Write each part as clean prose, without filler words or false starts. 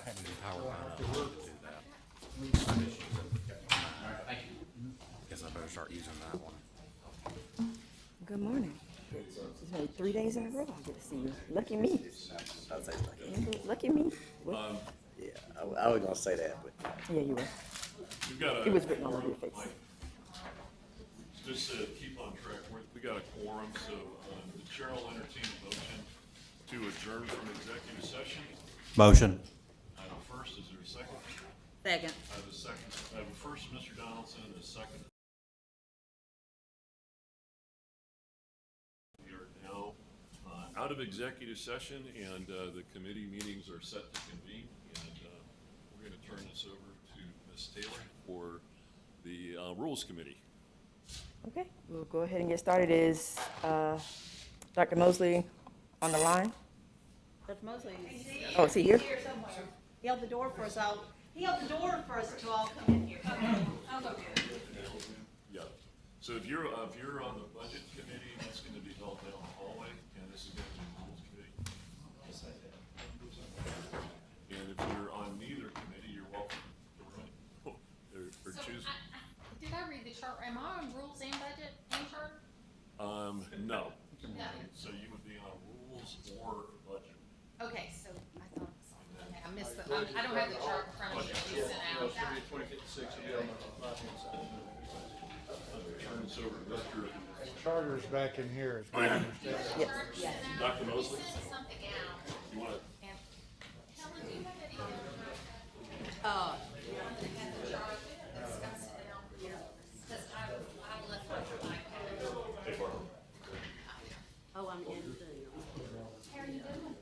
had new PowerPoint up to do that. Guess I better start using that one. Good morning. It's been 3 days in a row I get to see you. Lucky me. I'll say lucky. Lucky me. What? Yeah, I was gonna say that, but Yeah, you were. We've got a It was written all over quorum, your face. Mike. Just to keep on track, we got a quorum, so the chair will entertain a motion to adjourn from executive session. Motion. I have a first, is there a second? Second. I have a second, I have a first, Mr. Donaldson, and a second. We are now out of executive session, and the committee meetings are set to convene, and we're gonna turn this over to Ms. Taylor for the Rules Committee. Okay, we'll go ahead and get started. Is Dr. Mosley on the line? Dr. Mosley. Oh, is he here? Here somewhere. He held the door for us all. He held the door for us to all come in here. I'll go get it. Yeah, so if you're on the budget committee, that's gonna be held down the hallway, and this is gonna be the rules committee. And if you're on neither committee, you're welcome to run, or So choose. did I read the chart? Am I on rules and budget and chart? No, No. so you would be on rules or budget. Okay, so I thought it was on. Okay, I missed the, I don't have the chart in front of me that you sent out. Turn this over to Mr. Charter's back in here, as I understand. Yes. Dr. Mosley, Sent something out. you wanna, And Helen, do you have any? Discuss it out here. Because I left my iPad. hey, Barbara. Oh, I'm in. How are you doing?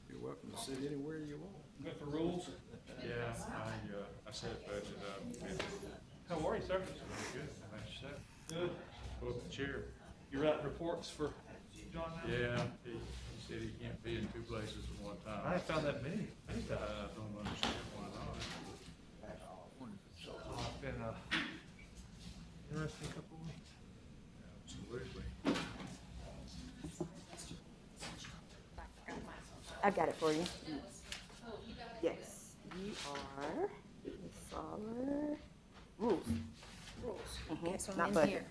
you're welcome to sit anywhere you want. Good for rules? Yeah, I set budget up. How are you, sir? Good. How about yourself? Good. Both the chair. You writing reports for John now? Yeah, he said he can't be in two places at one time. I found that many times. I don't understand why not. It's been a interesting couple of weeks. Absolutely. I got it for you. Yes, you are Ms. Soller. Rules. Okay, so I'm Not in budget. here.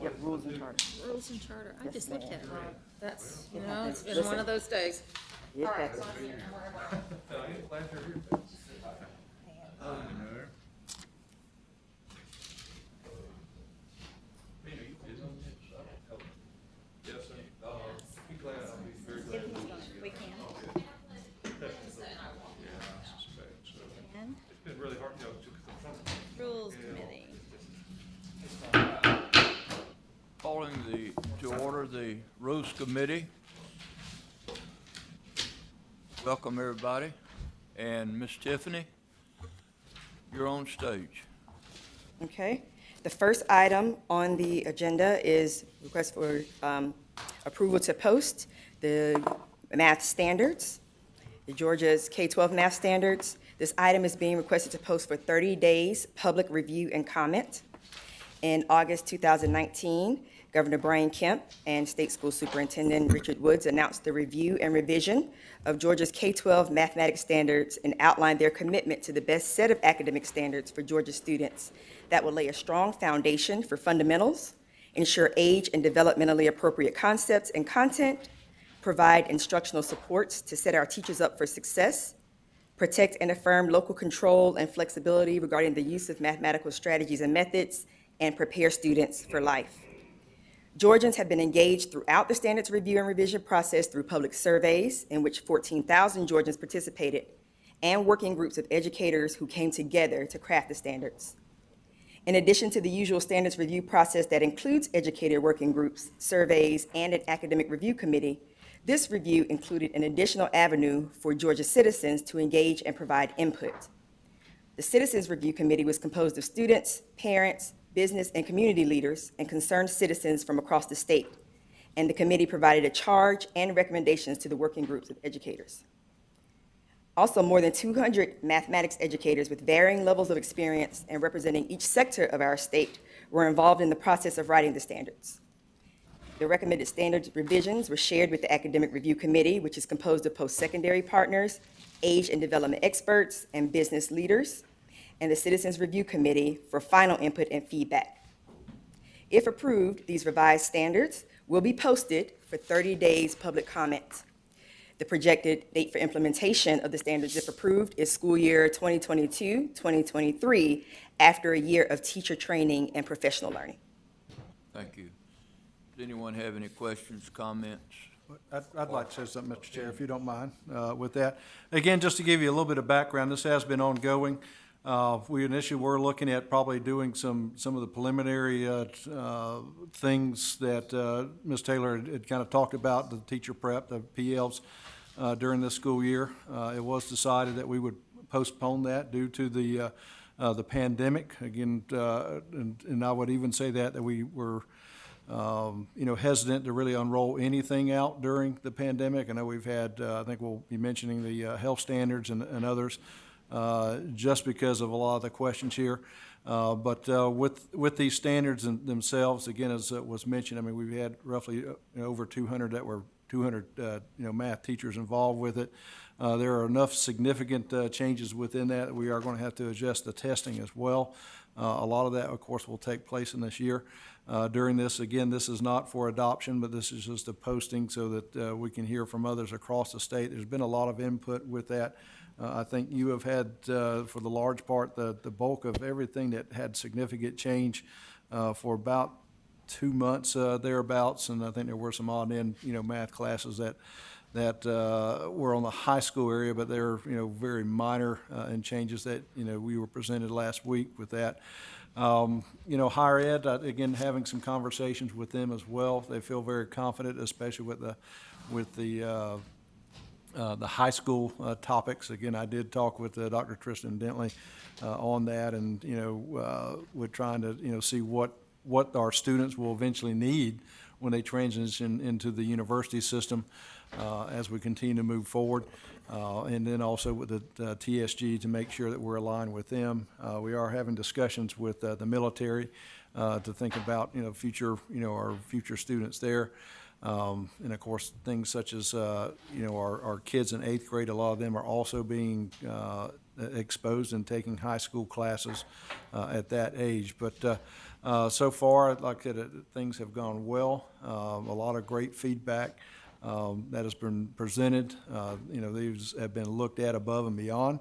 Yep, rules and charter. Rules and charter. I just looked at it wrong. That's, you It know, happens. it's been Listen. one of those days. It All right, happens. so I'm here. Where am I? I'm glad you're here. Yes, sir. Be glad. I'll be very glad. We can. Yeah, I suspect so. And It's been really hard, you know, to confront. Rules Committee. Calling to order the Rules Committee. Welcome, everybody. And Miss Tiffany, you're on stage. Okay. The first item on the agenda is request for approval to post the math standards, the Georgia's K-12 math standards. This item is being requested to post for 30 days public review and comment. In August 2019, Governor Brian Kemp and State School Superintendent Richard Woods announced the review and revision of Georgia's K-12 mathematics standards and outlined their commitment to the best set of academic standards for Georgia students that will lay a strong foundation for fundamentals, ensure age and developmentally appropriate concepts and content, provide instructional supports to set our teachers up for success, protect and affirm local control and flexibility regarding the use of mathematical strategies and methods, and prepare students for life. Georgians have been engaged throughout the standards review and revision process through public surveys in which 14,000 Georgians participated, and working groups of educators who came together to craft the standards. In addition to the usual standards review process that includes educator working groups, surveys, and an academic review committee, this review included an additional avenue for Georgia citizens to engage and provide input. The Citizens Review Committee was composed of students, parents, business and community leaders, and concerned citizens from across the state, and the committee provided a charge and recommendations to the working groups of educators. Also, more than 200 mathematics educators with varying levels of experience and representing each sector of our state were involved in the process of writing the standards. The recommended standards revisions were shared with the Academic Review Committee, which is composed of post-secondary partners, age and development experts, and business leaders, and the Citizens Review Committee for final input and feedback. If approved, these revised standards will be posted for 30 days public comment. The projected date for implementation of the standards, if approved, is school year 2022-2023, after a year of teacher training and professional learning. Thank you. Does anyone have any questions, comments? I'd like to say something, Mr. Chair, if you don't mind, with that. Again, just to give you a little bit of background, this has been ongoing. We initially were looking at probably doing some of the preliminary things that Ms. Taylor had kind of talked about, the teacher prep, the PLs, during this school year. It was decided that we would postpone that due to the pandemic. Again, and I would even say that we were hesitant to really unroll anything out during the pandemic. I know we've had, I think we'll be mentioning the health standards and others, just because of a lot of the questions here. But with these standards themselves, again, as was mentioned, I mean, we've had roughly over 200 math teachers involved with it. There are enough significant changes within that we are going to have to adjust the testing as well. A lot of that, of course, will take place in this year. During this, again, this is not for adoption, but this is just a posting so that we can hear from others across the state. There's been a lot of input with that. I think you have had, for the large part, the bulk of everything that had significant change for about 2 months thereabouts, and I think there were some odd-end, math classes that were on the high school area, but they're, very minor in changes that, we were presented last week with that. Higher ed, again, having some conversations with them as well. They feel very confident, especially with the high school topics. Again, I did talk with Dr. Tristan Dentley on that, and we're trying to see what our students will eventually need when they transition into the university system as we continue to move forward. And then also with the TSG to make sure that we're aligned with them. We are having discussions with the military to think about future our future students there. And of course, things such as our kids in 8th grade, a lot of them are also being exposed and taking high school classes at that age. But so far, like I said, things have gone well. A lot of great feedback that has been presented. These have been looked at above and beyond.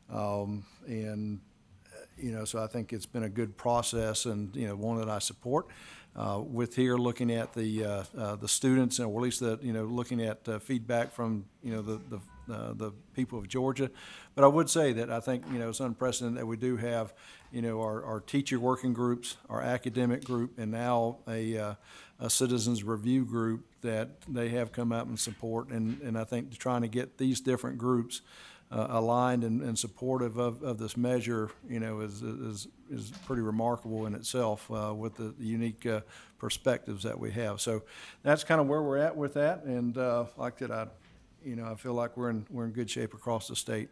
And so I think it's been a good process, and one that I support. With here looking at the students, or at least looking at feedback from the people of Georgia. But I would say that I think it's unprecedented that we do have our teacher working groups, our academic group, and now a citizens review group that they have come out and support. And I think trying to get these different groups aligned and supportive of this measure, is pretty remarkable in itself with the unique perspectives that we have. So that's kind of where we're at with that. And like that, I feel like we're in good shape across the state.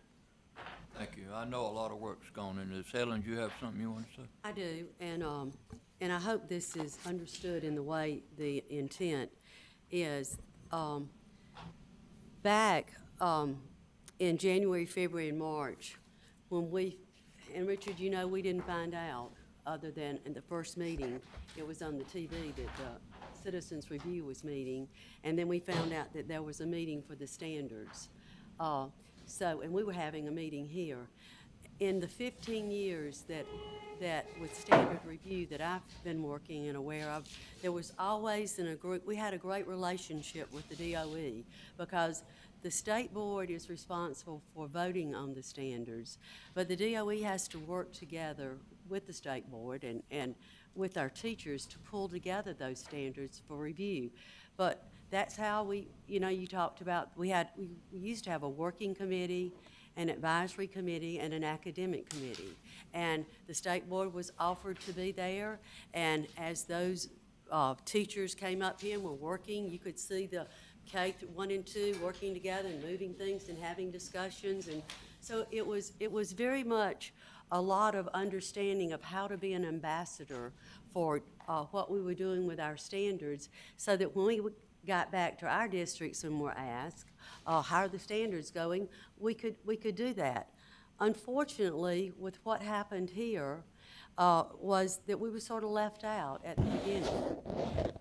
Thank you. I know a lot of work's gone into this. Helen, do you have something you want to say? I do, and I hope this is understood in the way the intent is. Back in January, February, and March, when and Richard, we didn't find out, other than in the first meeting, it was on the TV that the Citizens Review was meeting, and then we found out that there was a meeting for the standards. And we were having a meeting here. In the 15 years that with standard review that I've been working and aware of, there was always in a group, we had a great relationship with the DOE, because the state board is responsible for voting on the standards, but the DOE has to work together with the state board and with our teachers to pull together those standards for review. But that's how we, you talked about, we used to have a working committee, an advisory committee, and an academic committee. And the state board was offered to be there, and as those teachers came up here and were working, you could see the K-1 and 2 working together and moving things and having discussions. And so it was very much a lot of understanding of how to be an ambassador for what we were doing with our standards, so that when we got back to our districts and were asked, how are the standards going, we could do that. Unfortunately, with what happened here, was that we were sort of left out at the beginning.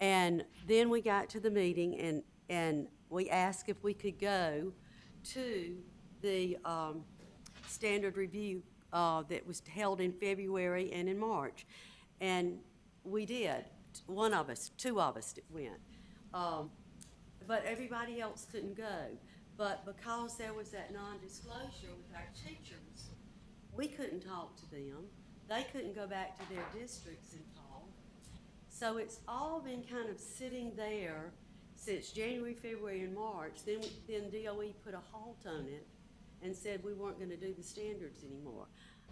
And then we got to the meeting and we asked if we could go to the standard review that was held in February and in March. And we did. Two of us went. But everybody else couldn't go. But because there was that non-disclosure with our teachers, we couldn't talk to them. They couldn't go back to their districts and talk. So it's all been kind of sitting there since January, February, and March. Then DOE put a halt on it and said we weren't going to do the standards anymore.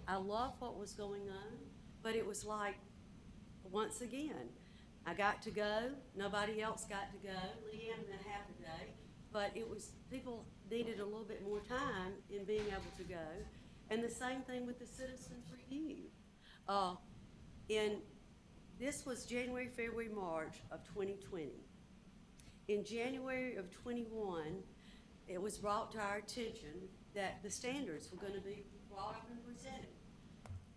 I love what was going on, but it was like, once again, I got to go, nobody else got to go, Leanne and a half a day, but it was, people needed a little bit more time in being able to go. And the same thing with the Citizens Review. This was January, February, March of 2020. In January of 21, it was brought to our attention that the standards were going to be brought up and presented.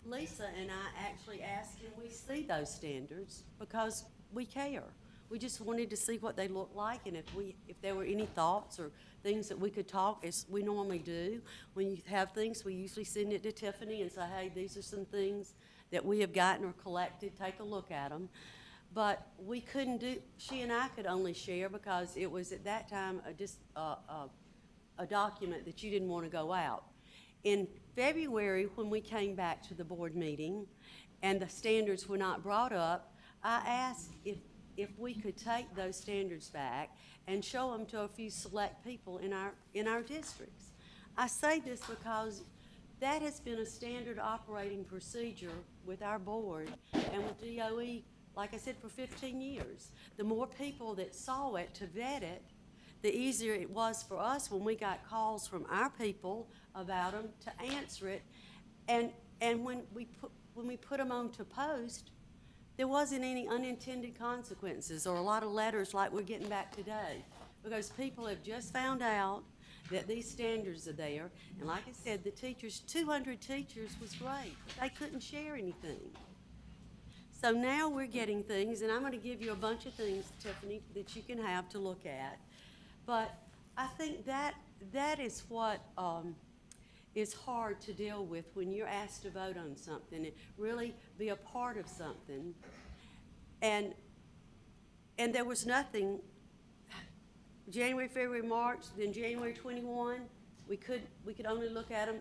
Lisa and I actually asked, can we see those standards, because we care. We just wanted to see what they looked like, and if there were any thoughts or things that we could talk, as we normally do. When you have things, we usually send it to Tiffany and say, hey, these are some things that we have gotten or collected, take a look at them. But we couldn't do, she and I could only share because it was at that time a document that you didn't want to go out. In February, when we came back to the board meeting and the standards were not brought up, I asked if we could take those standards back and show them to a few select people in our districts. I say this because that has been a standard operating procedure with our board and with DOE, like I said, for 15 years. The more people that saw it to vet it, the easier it was for us when we got calls from our people about them to answer it. And when we put them on to post, there wasn't any unintended consequences or a lot of letters like we're getting back today, because people have just found out that these standards are there. And like I said, the teachers, 200 teachers was great, but they couldn't share anything. So now we're getting things, and I'm going to give you a bunch of things, Tiffany, that you can have to look at. But I think that is what is hard to deal with when you're asked to vote on something and really be a part of something. And there was nothing, January, February, March, then January 21, we could only look at them.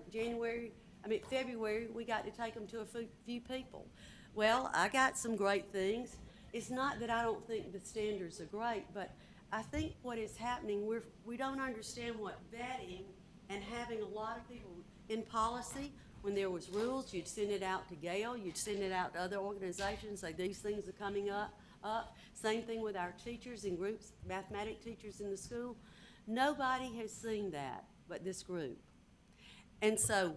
February, we got to take them to a few people. Well, I got some great things. It's not that I don't think the standards are great, but I think what is happening, we don't understand what vetting and having a lot of people in policy. When there was rules, you'd send it out to Gail, you'd send it out to other organizations, say these things are coming up. Same thing with our teachers in groups, mathematics teachers in the school. Nobody has seen that but this group. And so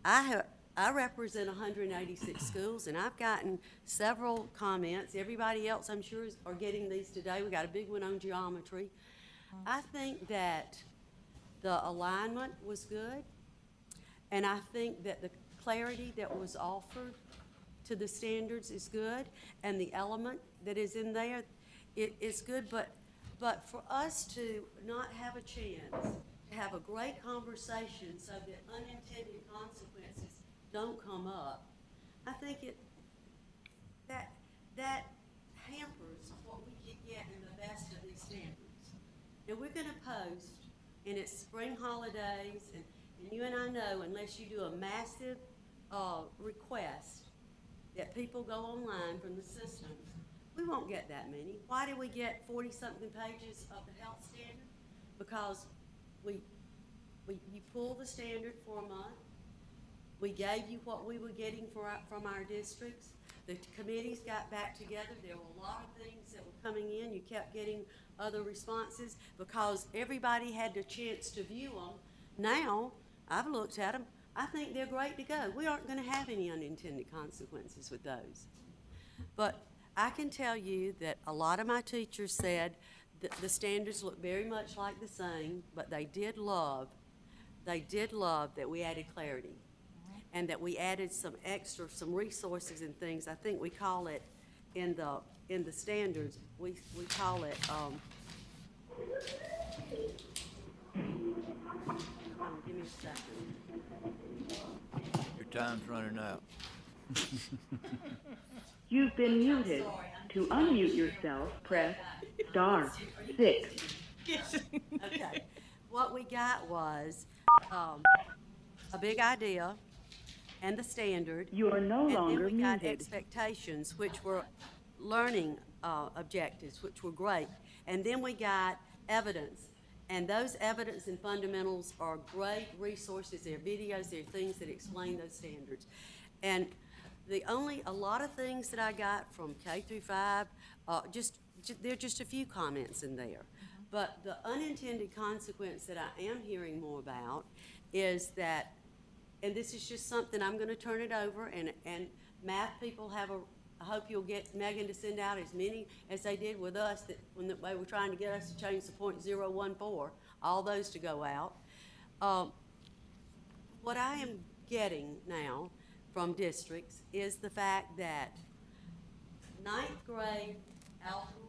I represent 186 schools, and I've gotten several comments. Everybody else, I'm sure, are getting these today. We got a big one on geometry. I think that the alignment was good, and I think that the clarity that was offered to the standards is good, and the element that is in there is good. But for us to not have a chance to have a great conversation so that unintended consequences don't come up, I think that hampers what we can get in the best of these standards. And we're going to post, and it's spring holidays, and you and I know, unless you do a massive request that people go online from the systems, we won't get that many. Why do we get 40-something pages of the health standard? Because you pull the standard for a month. We gave you what we were getting from our districts. The committees got back together. There were a lot of things that were coming in. You kept getting other responses, because everybody had the chance to view them. Now, I've looked at them, I think they're great to go. We aren't gonna have any unintended consequences with those. But I can tell you that a lot of my teachers said that the standards look very much like the same, but they did love that we added clarity, and that we added some resources and things. I think we call it, in the standards, we call it, give me a second. Your time's running out. You've been muted. To unmute yourself, press star 6. Okay, what we got was, a big idea and the standard. You are no longer And then we got muted. expectations, which were learning, objectives, which were great. And then we got evidence. And those evidence and fundamentals are great resources. They're videos, they're things that explain those standards. And a lot of things that I got from K through 5, there are just a few comments in there. But the unintended consequence that I am hearing more about is that, and this is just something, I'm gonna turn it over, and math people I hope you'll get Megan to send out as many as they did with us, that when they were trying to get us to change the .014, all those to go out. What I am getting now from districts is the fact that 9th grade Algebra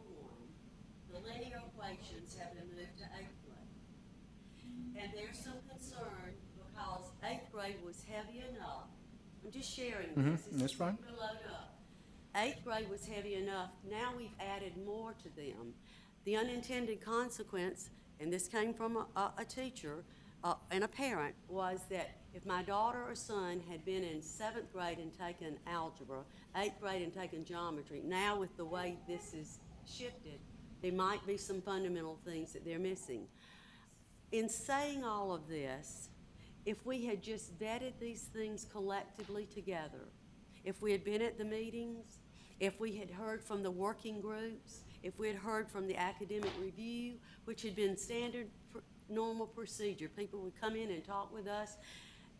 1, the linear equations have been moved to 8th grade. And there's some concern because 8th grade was heavy enough. I'm just sharing this. This that's is fine. to load up. 8th grade was heavy enough. Now we've added more to them. The unintended consequence, and this came from a teacher and a parent, was that if my daughter or son had been in 7th grade and taken algebra, 8th grade and taken geometry, now with the way this is shifted, there might be some fundamental things that they're missing. In saying all of this, if we had just vetted these things collectively together, if we had been at the meetings, if we had heard from the working groups, if we had heard from the academic review, which had been standard normal procedure, people would come in and talk with us,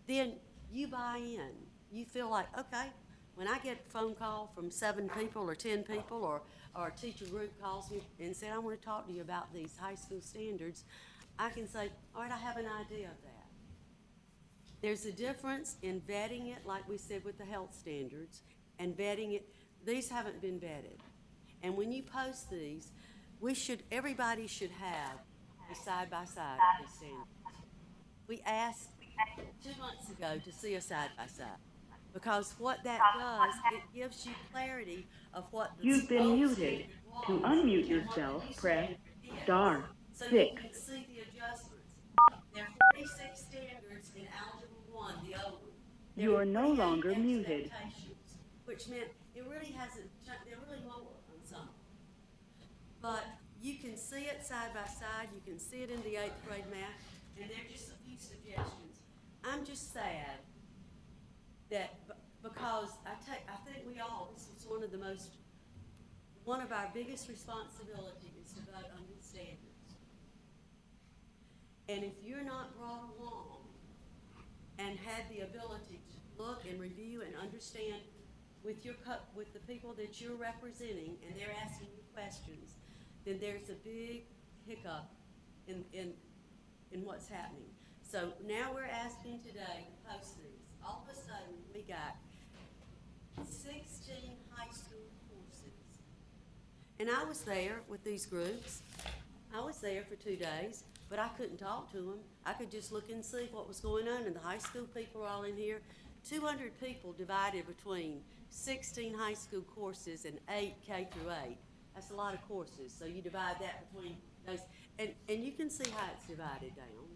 then you buy in. You feel like, okay, when I get a phone call from 7 people or 10 people, or a teacher group calls me and said, I want to talk to you about these high school standards, I can say, all right, I have an idea of that. There's a difference in vetting it, like we said with the health standards, and vetting it. These haven't been vetted. And when you post these, everybody should have a side-by-side of these standards. We asked 2 months ago to see a side-by-side, because what that does, it gives you clarity of what the You've been gold muted. standard To was unmute and what yourself, the new press standard is. star So you 6. can see the adjustments. There are 46 standards in Algebra 1, the old one. There You are are no 48 longer muted. expectations, which meant it really hasn't, they're really lower on some. But you can see it side by side, you can see it in the 8th grade math, and they're just a few suggestions. I'm just sad that, because I think this is one of our biggest responsibilities is to vote on these standards. And if you're not brought along and had the ability to look and review and understand with the people that you're representing, and they're asking you questions, then there's a big hiccup in what's happening. So now we're asking today to post these. All of a sudden, we got 16 high school courses. And I was there with these groups. I was there for 2 days, but I couldn't talk to them. I could just look and see what was going on, and the high school people are all in here. 200 people divided between 16 high school courses and 8 K through 8. That's a lot of courses, so you divide that between those, and you can see how it's divided down.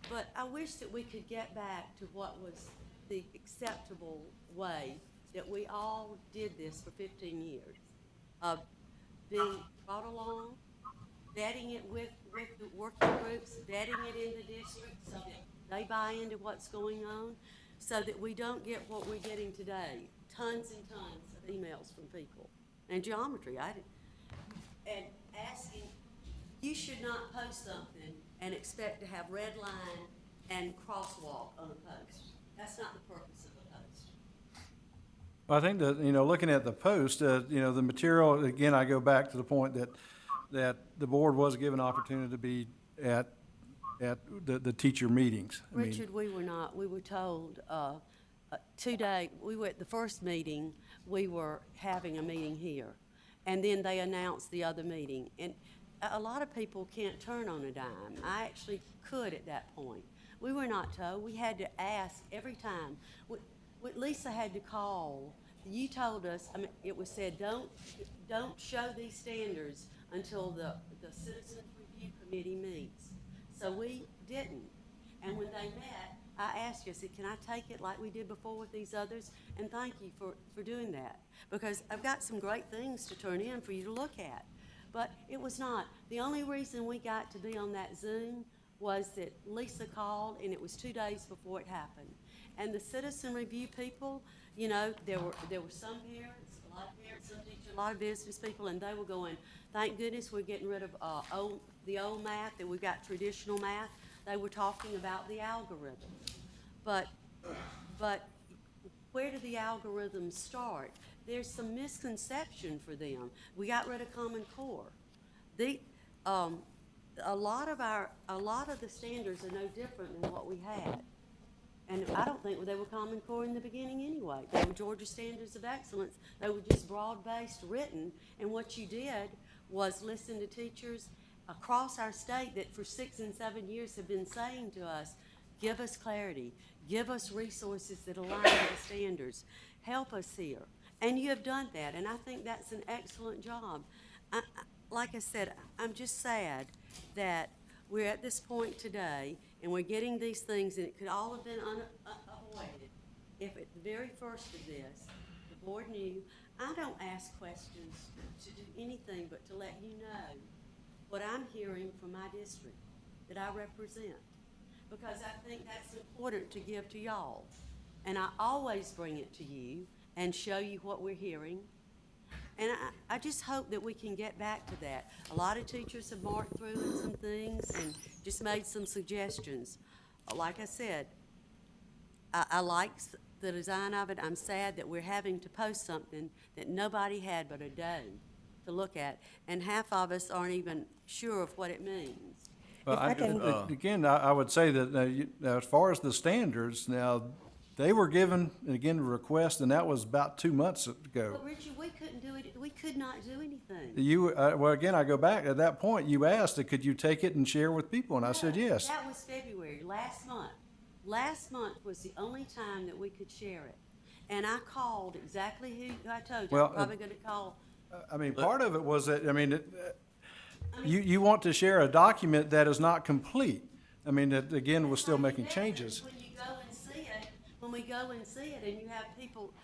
But I wish that we could get back to what was the acceptable way that we all did this for 15 years, of being brought along, vetting it with the working groups, vetting it in the district so that they buy into what's going on, so that we don't get what we're getting today, tons and tons of emails from people. And geometry, asking, you should not post something and expect to have red line and crosswalk on a post. That's not the purpose of a post. I think that, looking at the post, the material, again, I go back to the point that the board was given opportunity to be at the teacher meetings. I mean, Richard, we were not. We were told, we were at the first meeting, we were having a meeting here. And then they announced the other meeting. And a lot of people can't turn on a dime. I actually could at that point. We were not told. We had to ask every time. Lisa had to call. You told us, it was said, don't show these standards until the Citizens Review Committee meets. So we didn't. And when they met, I asked you, I said, can I take it like we did before with these others? And thank you for doing that. Because I've got some great things to turn in for you to look at. But it was not. The only reason we got to be on that Zoom was that Lisa called, and it was 2 days before it happened. And the Citizen Review people, there were some parents, a lot of parents, some teachers, a lot of business people, and they were going, thank goodness we're getting rid of the old math, and we've got traditional math. They were talking about the algorithms. But where do the algorithms start? There's some misconception for them. We got rid of Common Core. A lot of the standards are no different than what we had. And I don't think they were Common Core in the beginning anyway. They were Georgia Standards of Excellence. They were just broad-based written. And what you did was listen to teachers across our state that for 6 and 7 years have been saying to us, give us clarity, give us resources that align with the standards, help us here. And you have done that, and I think that's an excellent job. Like I said, I'm just sad that we're at this point today, and we're getting these things, and it could all have been avoided if at the very first of this, the board knew. I don't ask questions to do anything but to let you know what I'm hearing from my district that I represent, because I think that's important to give to y'all. And I always bring it to you and show you what we're hearing. And I just hope that we can get back to that. A lot of teachers have marked through in some things and just made some suggestions. Like I said, I like the design of it. I'm sad that we're having to post something that nobody had but a day to look at, and half of us aren't even sure of what it means. Well, I can- again, I would say that as far as the standards, now, they were given, again, a request, and that was about 2 months ago. But Richard, we couldn't do it. We could not do anything. Well, again, I go back, at that point, you asked, could you take it and share with people? And I said, yes. That was February, last month. Last month was the only time that we could share it. And I called exactly who I told you. Well, I'm probably gonna call. I mean, part of it was that, you want to share a document that is not complete. I mean, that, again, was still making changes. When you go and see it, when we go and see it and you have people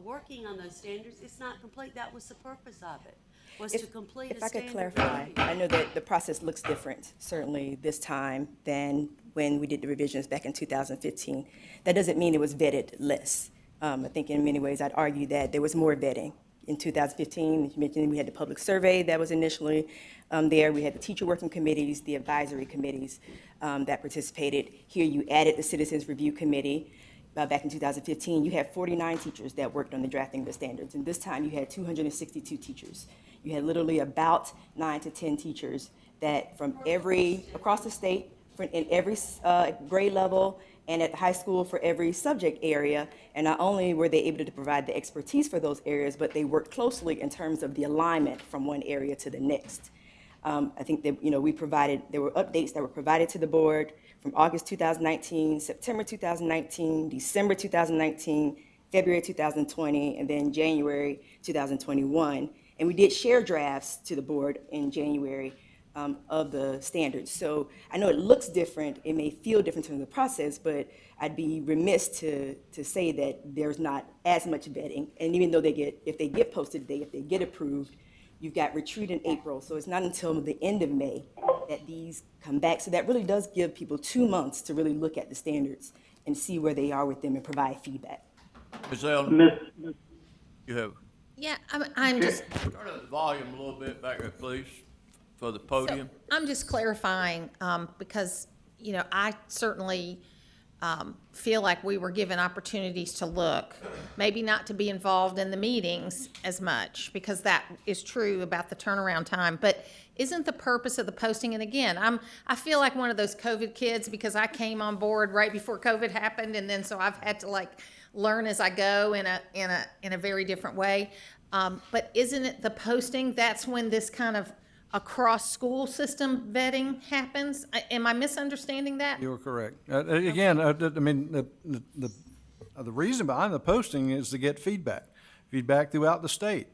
working on those standards, it's not complete. That was the purpose of it, was to complete a If I standard. could clarify, review. I know that the process looks different, certainly this time, than when we did the revisions back in 2015. That doesn't mean it was vetted less. I think in many ways I'd argue that there was more vetting. In 2015, as you mentioned, we had the public survey that was initially there. We had the teacher working committees, the advisory committees that participated. Here you added the Citizens Review Committee. Back in 2015, you had 49 teachers that worked on the drafting of the standards, and this time you had 262 teachers. You had literally about 9 to 10 teachers that from across the state, in every grade level, and at the high school for every subject area. And not only were they able to provide the expertise for those areas, but they worked closely in terms of the alignment from one area to the next. I think that, there were updates that were provided to the board from August 2019, September 2019, December 2019, February 2020, and then January 2021. And we did share drafts to the board in January of the standards. So I know it looks different, it may feel different in the process, but I'd be remiss to say that there's not as much vetting. And even though if they get posted today, if they get approved, you've got retreat in April, so it's not until the end of May that these come back. So that really does give people 2 months to really look at the standards and see where they are with them and provide feedback. Ms. Allen, you have, Yeah, I'm just, turn up the volume a little bit back there, please. for the podium. I'm just clarifying, because, you know, I certainly feel like we were given opportunities to look, maybe not to be involved in the meetings as much, because that is true about the turnaround time, but isn't the purpose of the posting, and again, I feel like one of those COVID kids, because I came on board right before COVID happened, and then so I've had to like learn as I go in a very different way. But isn't it the posting, that's when this kind of across school system vetting happens? Am I misunderstanding that? You're correct. Again, I mean, the reason behind the posting is to get feedback throughout the state.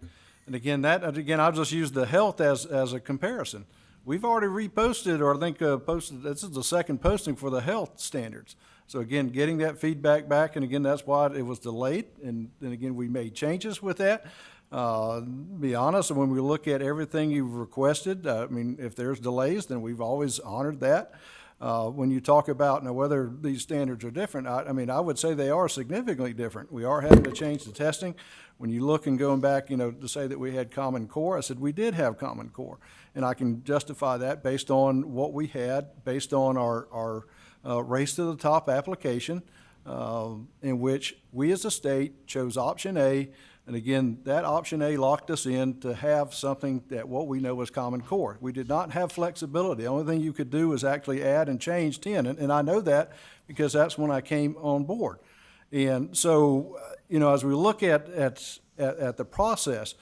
And again, I'll just use the health as a comparison. We've already reposted, or I think posted, this is the second posting for the health standards. So again, getting that feedback back, and again, that's why it was delayed. And then again, we made changes with that. Be honest, when we look at everything you've requested, I mean, if there's delays, then we've always honored that. When you talk about now whether these standards are different, I mean, I would say they are significantly different. We are having to change the testing. When you look and going back, you know, to say that we had Common Core, I said we did have Common Core. And I can justify that based on what we had, based on our Race to the Top application, in which we as a state chose option A. And again, that option A locked us in to have something that what we know was Common Core. We did not have flexibility. The only thing you could do was actually add and change 10. And I know that because that's when I came on board. And so, you know, as we look at the process,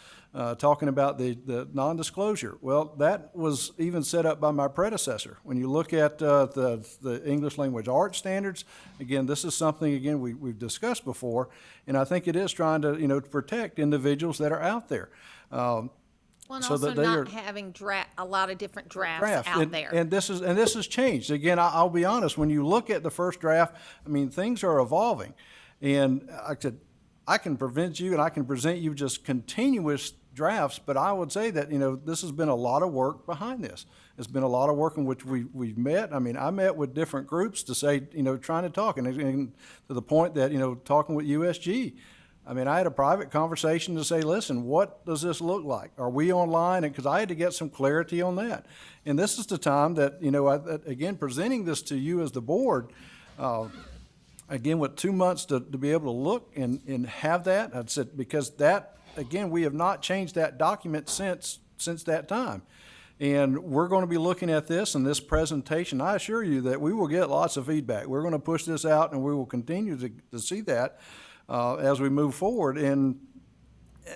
talking about the non-disclosure, well, that was even set up by my predecessor. When you look at the English language arts standards, again, this is something, again, we've discussed before, and I think it is trying to, you know, protect individuals that are out there. Well, and so also that they not are having a lot of different drafts out there. And this has changed. Again, I'll be honest, when you look at the first draft, I mean, things are evolving. And like I said, I can present you just continuous drafts, but I would say that, you know, this has been a lot of work behind this. It's been a lot of work in which we've met. I mean, I met with different groups to say, you know, trying to talk, and to the point that, you know, talking with USG, I mean, I had a private conversation to say, listen, what does this look like? Are we online? And because I had to get some clarity on that. And this is the time that, you know, again, presenting this to you as the board, again, with 2 months to be able to look and have that, I'd said, because that, again, we have not changed that document since that time. And we're going to be looking at this and this presentation. I assure you that we will get lots of feedback. We're going to push this out, and we will continue to see that as we move forward. And,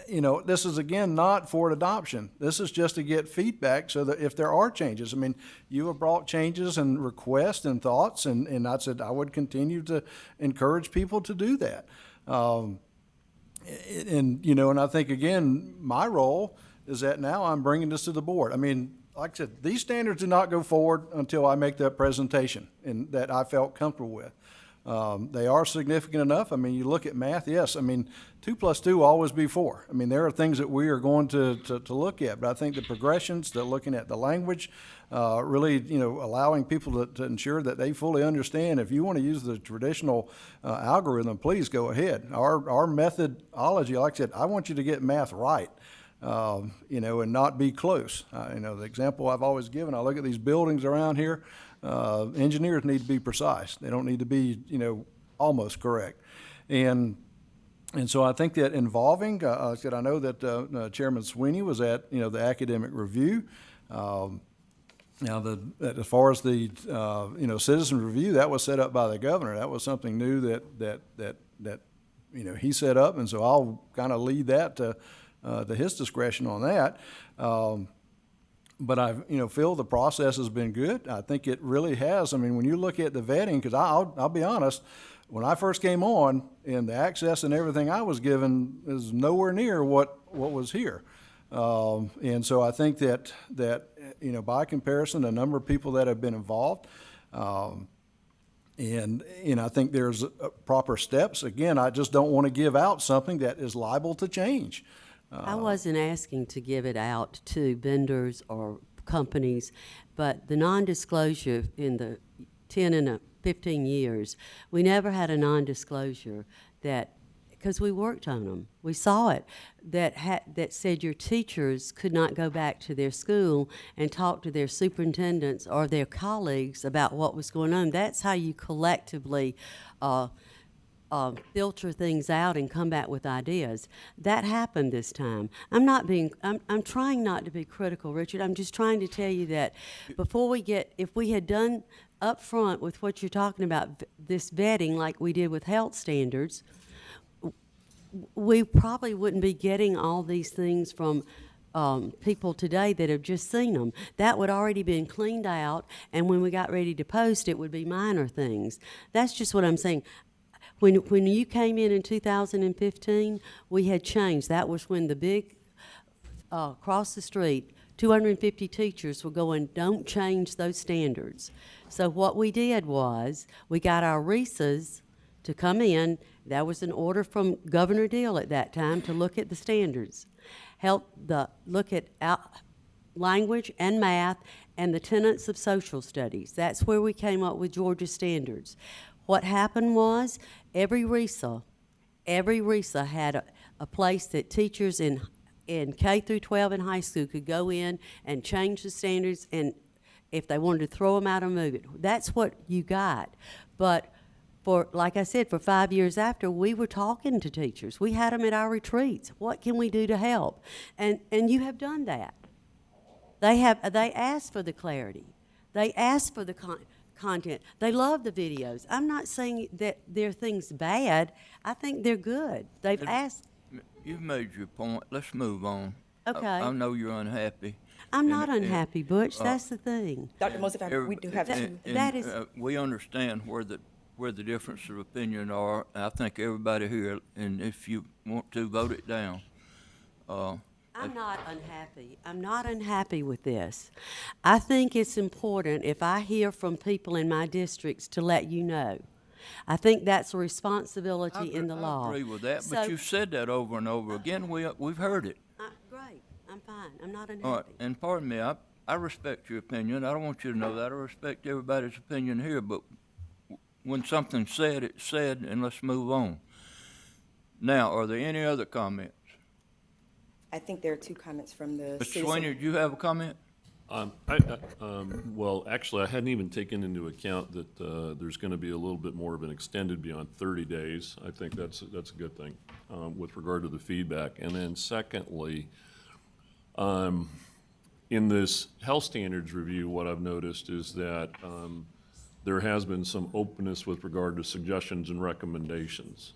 you know, this is, again, not for adoption. This is just to get feedback so that if there are changes, I mean, you have brought changes and requests and thoughts, and I said I would continue to encourage people to do that. And, you know, and I think, again, my role is that now I'm bringing this to the board. I mean, like I said, these standards do not go forward until I make that presentation and that I felt comfortable with. They are significant enough. I mean, you look at math, yes. I mean, 2 + 2 will always be 4. I mean, there are things that we are going to look at, but I think the progressions, the looking at the language, really, you know, allowing people to ensure that they fully understand. If you want to use the traditional algorithm, please go ahead. Our methodology, like I said, I want you to get math right. You know, and not be close. You know, the example I've always given, I look at these buildings around here, engineers need to be precise. They don't need to be, you know, almost correct. And so I think that involving, I said, I know that Chairman Sweeney was at, you know, the academic review. Now, as far as the, you know, citizen review, that was set up by the governor. That was something new that you know, he set up, and so I'll kind of lead that to his discretion on that. But I, you know, feel the process has been good. I think it really has. I mean, when you look at the vetting, because I'll be honest, when I first came on, and the access and everything I was given is nowhere near what was here. And so I think that you know, by comparison, the number of people that have been involved, and I think there's proper steps. Again, I just don't want to give out something that is liable to change. I wasn't asking to give it out to vendors or companies, but the non-disclosure in the 10 and 15 years, we never had a non-disclosure that because we worked on them. We saw it, that said your teachers could not go back to their school and talk to their superintendents or their colleagues about what was going on. That's how you collectively filter things out and come back with ideas. That happened this time. I'm trying not to be critical, Richard. I'm just trying to tell you that if we had done up front with what you're talking about, this vetting like we did with health standards, we probably wouldn't be getting all these things from people today that have just seen them. That would already been cleaned out, and when we got ready to post, it would be minor things. That's just what I'm saying. When you came in 2015, we had changed. That was when the big, across the street, 250 teachers were going, don't change those standards. So what we did was, we got our RESAs to come in. That was an order from Governor Deal at that time to look at the standards. Look at language and math and the tenets of social studies. That's where we came up with Georgia standards. What happened was, every RESA had a place that teachers in K through 12 in high school could go in and change the standards, and if they wanted to throw them out or move it. That's what you got. But like I said, for 5 years after, we were talking to teachers. We had them at our retreats. What can we do to help? And you have done that. They asked for the clarity. They asked for the content. They love the videos. I'm not saying that they're things bad. I think they're good. They've asked. You've made your point. Let's move on. Okay. I know you're unhappy. I'm not unhappy, Butch. That's the thing. Dr. Moses, we do have to. That is. We understand where the difference of opinion are. I think everybody here, and if you want to, vote it down. I'm not unhappy. I'm not unhappy with this. I think it's important, if I hear from people in my districts, to let you know. I think that's a responsibility in the law. I agree with that, So- but you've said that over and over again. We've heard it. Great. I'm fine. I'm not unhappy. All right, and pardon me, I respect your opinion. I don't want you to know that. I respect everybody's opinion here, but when something's said, it's said, and let's move on. Now, are there any other comments? I think there are two comments from the Mr. citizen. Swain, did you have a comment? Well, actually, I hadn't even taken into account that there's going to be a little bit more of an extended beyond 30 days. I think that's a good thing with regard to the feedback. And then secondly, in this health standards review, what I've noticed is that there has been some openness with regard to suggestions and recommendations.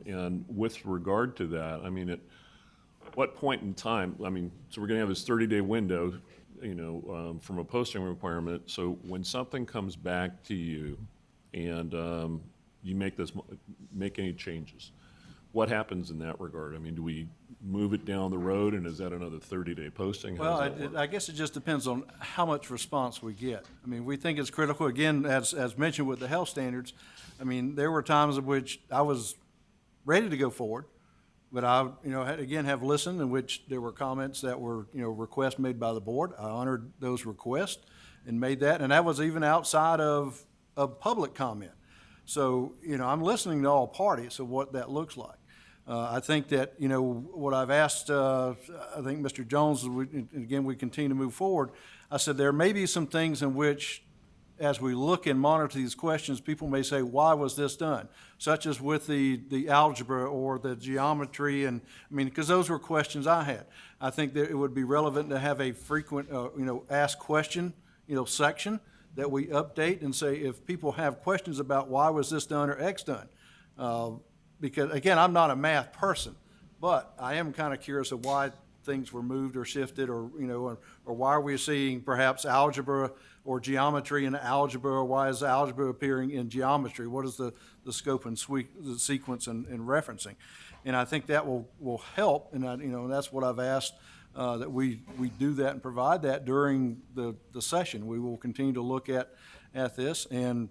And with regard to that, I mean, at what point in time, I mean, so we're going to have this 30-day window, from a posting requirement. So when something comes back to you and you make any changes, what happens in that regard? I mean, do we move it down the road, and is that another 30-day posting? How does that work? I guess it just depends on how much response we get. I mean, we think it's critical, again, as mentioned with the health standards. I mean, there were times in which I was ready to go forward, but I, have listened, in which there were comments that were, requests made by the board. I honored those requests and made that, and that was even outside of public comment. So, I'm listening to all parties of what that looks like. I think that, what I've asked, I think Mr. Jones, and again, we continue to move forward, I said there may be some things in which, as we look and monitor these questions, people may say, why was this done? Such as with the algebra or the geometry, and, because those were questions I had. I think that it would be relevant to have a frequent, ask question, section that we update and say, if people have questions about why was this done or X done. Because, again, I'm not a math person, but I am kind of curious of why things were moved or shifted, or why are we seeing perhaps algebra or geometry in algebra, or why is algebra appearing in geometry? What is the scope and the sequence and referencing? And I think that will help, and that's what I've asked, that we do that and provide that during the session. We will continue to look at this, and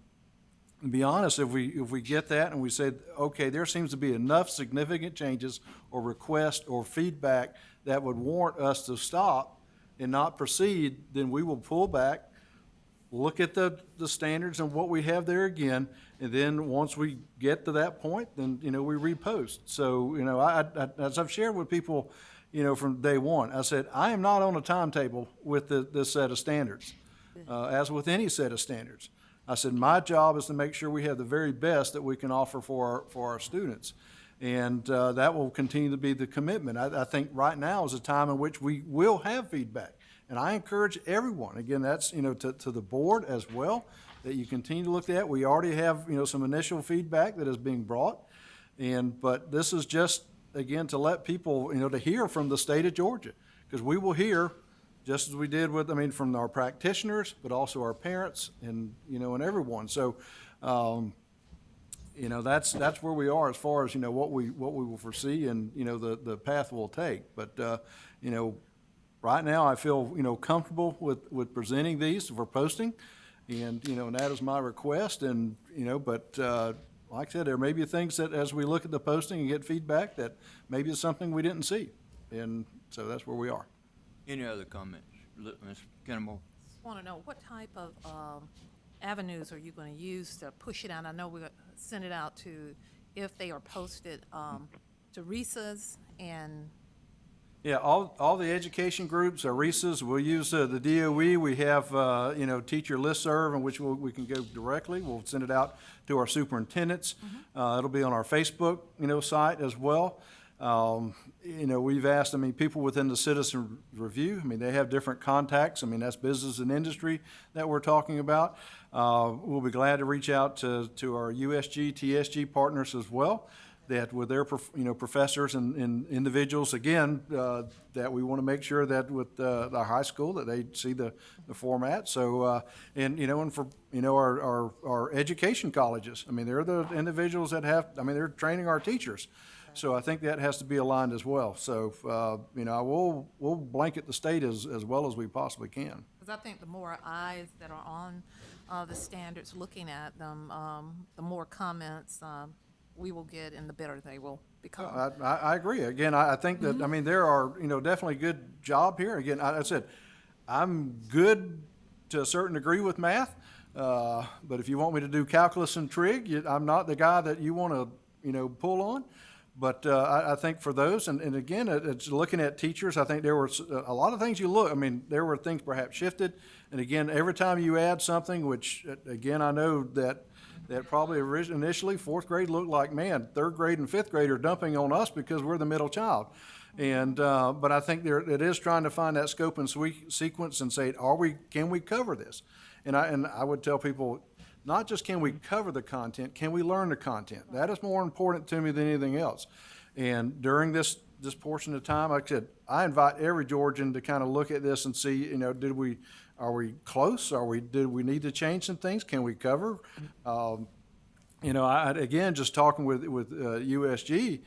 be honest, if we get that and we say, okay, there seems to be enough significant changes or requests or feedback that would warrant us to stop and not proceed, then we will pull back, look at the standards and what we have there again, And then once we get to that point, then, we repost. So, as I've shared with people, from day one, I said, I am not on a timetable with this set of standards, as with any set of standards. I said, my job is to make sure we have the very best that we can offer for our students. And that will continue to be the commitment. I think right now is a time in which we will have feedback. And I encourage everyone, again, that's, to the board as well, that you continue to look at. We already have, some initial feedback that is being brought. But this is just, again, to let people, to hear from the state of Georgia. Because we will hear, just as we did with, from our practitioners, but also our parents and, and everyone. So, that's where we are as far as, what we will foresee and, the path we'll take. But, right now I feel, comfortable with presenting these for posting. And, and that is my request. And, but, like I said, there may be things that as we look at the posting and get feedback that maybe it's something we didn't see. And so that's where we are. Any other comments? Ms. Kennemore? Just want to know, what type of avenues are you going to use to push it out? I know we're going to send it out to, if they are posted, to RESAs and... Yeah, all the education groups, our RESAs, we'll use the DOE. We have, teacher listserv in which we can go directly. We'll send it out to our superintendents. It'll be on our Facebook, site as well. We've asked, people within the citizen review, they have different contacts. That's business and industry that we're talking about. We'll be glad to reach out to our USG, TSG partners as well, that with their, professors and individuals, again, that we want to make sure that with the high school that they see the format. So, and for, our education colleges, they're the individuals that have, they're training our teachers. So I think that has to be aligned as well. So, we'll blanket the state as well as we possibly can. Because I think the more eyes that are on the standards, looking at them, the more comments we will get and the better they will become. I agree. Again, I think that, there are, definitely good job here. Again, I said, I'm good to a certain degree with math, but if you want me to do calculus and trig, I'm not the guy that you want to, pull on. But I think for those, and again, it's looking at teachers, I think there were a lot of things you look, there were things perhaps shifted. And again, every time you add something, which again, I know that probably initially fourth grade looked like, man, third grade and fifth grade are dumping on us because we're the middle child. And, but I think it is trying to find that scope and sequence and say, can we cover this? And I would tell people, not just can we cover the content, can we learn the content? That is more important to me than anything else. And during this portion of time, like I said, I invite every Georgian to kind of look at this and see, are we close? Did we need to change some things? Can we cover? Again, just talking with USG,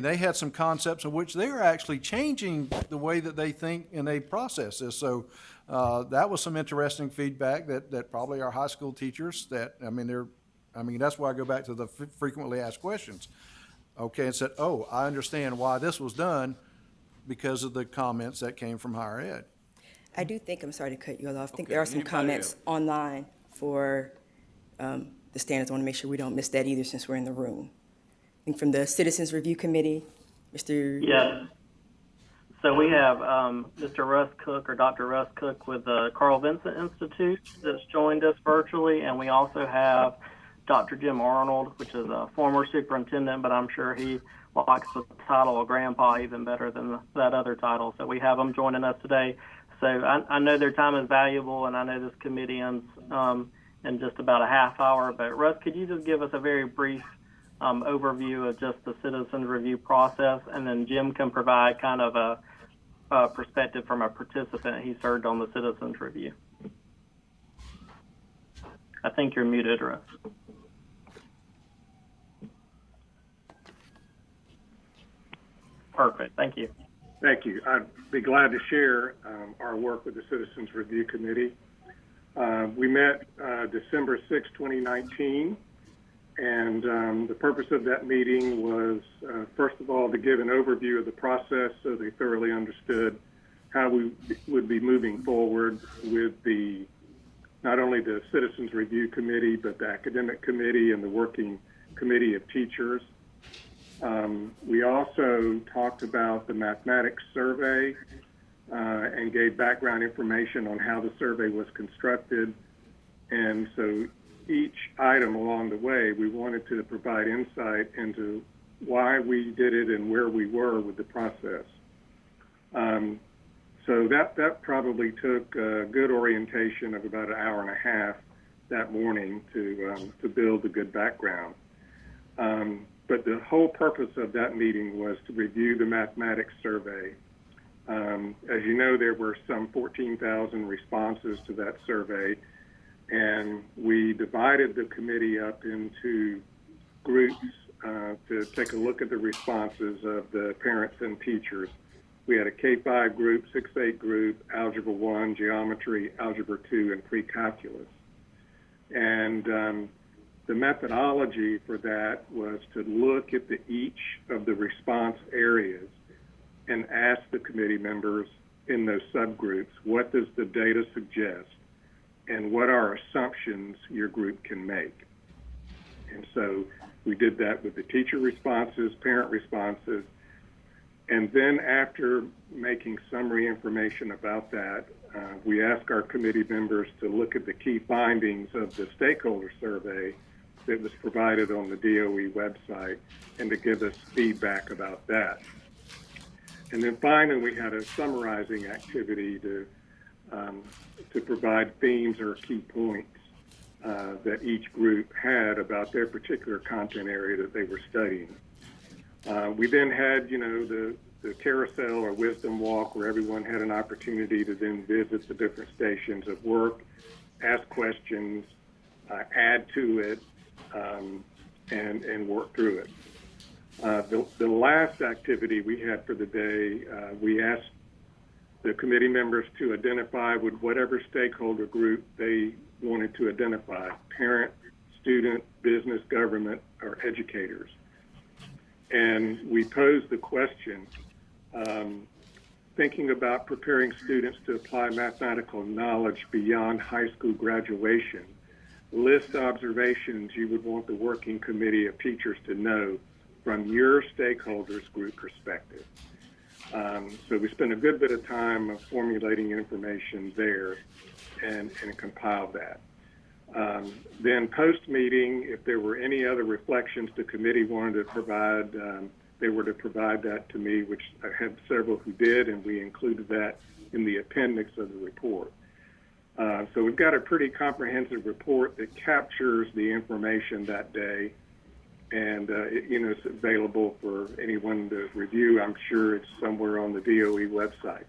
they had some concepts in which they are actually changing the way that they think and they process this. So that was some interesting feedback that probably our high school teachers that's why I go back to the frequently asked questions. Okay, and said, I understand why this was done because of the comments that came from higher ed. I do think, I'm sorry to cut you all off, I think Okay, there are some anybody comments else? online for the standards. I want to make sure we don't miss that either since we're in the room. I think from the Citizens Review Committee, Mr. Yes. So we have Mr. Russ Cook, or Dr. Russ Cook with the Carl Vincent Institute that's joined us virtually, and we also have Dr. Jim Arnold, which is a former superintendent, but I'm sure he likes the title of grandpa even better than that other title. So we have them joining us today. So I know their time is valuable, and I know this committee ends in just about a half hour. But Russ, could you just give us a very brief overview of just the citizens review process, and then Jim can provide kind of a perspective from a participant. He served on the citizens review. I think you're muted, Russ. Perfect. Thank you. Thank you. I'd be glad to share our work with the Citizens Review Committee. We met December 6, 2019, and the purpose of that meeting was, first of all, to give an overview of the process so they thoroughly understood how we would be moving forward with the not only the Citizens Review Committee, but the Academic Committee and the Working Committee of Teachers. We also talked about the mathematics survey and gave background information on how the survey was constructed. And so each item along the way, we wanted to provide insight into why we did it and where we were with the process. So that probably took a good orientation of about an hour and a half that morning to build a good background. But the whole purpose of that meeting was to review the mathematics survey. As you know, there were some 14,000 responses to that survey, and we divided the committee up into groups to take a look at the responses of the parents and teachers. We had a K-5 group, 6-8 group, Algebra 1, Geometry, Algebra 2, and Pre-Calculus. And the methodology for that was to look at each of the response areas and ask the committee members in those subgroups, what does the data suggest and what are assumptions your group can make? And so we did that with the teacher responses, parent responses, and then after making summary information about that, we asked our committee members to look at the key findings of the stakeholder survey that was provided on the DOE website and to give us feedback about that. And then finally, we had a summarizing activity to provide themes or key points that each group had about their particular content area that they were studying. We then had, the carousel or wisdom walk where everyone had an opportunity to then visit the different stations of work, ask questions, add to it, and work through it. The last activity we had for the day, we asked the committee members to identify with whatever stakeholder group they wanted to identify, parent, student, business, government, or educators. And we posed the question, thinking about preparing students to apply mathematical knowledge beyond high school graduation, list observations you would want the working committee of teachers to know from your stakeholders group perspective. So we spent a good bit of time formulating information there and compiled that. Then post-meeting, if there were any other reflections the committee wanted to provide, they were to provide that to me, which I had several who did, and we included that in the appendix of the report. So we've got a pretty comprehensive report that captures the information that day, and it's available for anyone to review. I'm sure it's somewhere on the DOE website.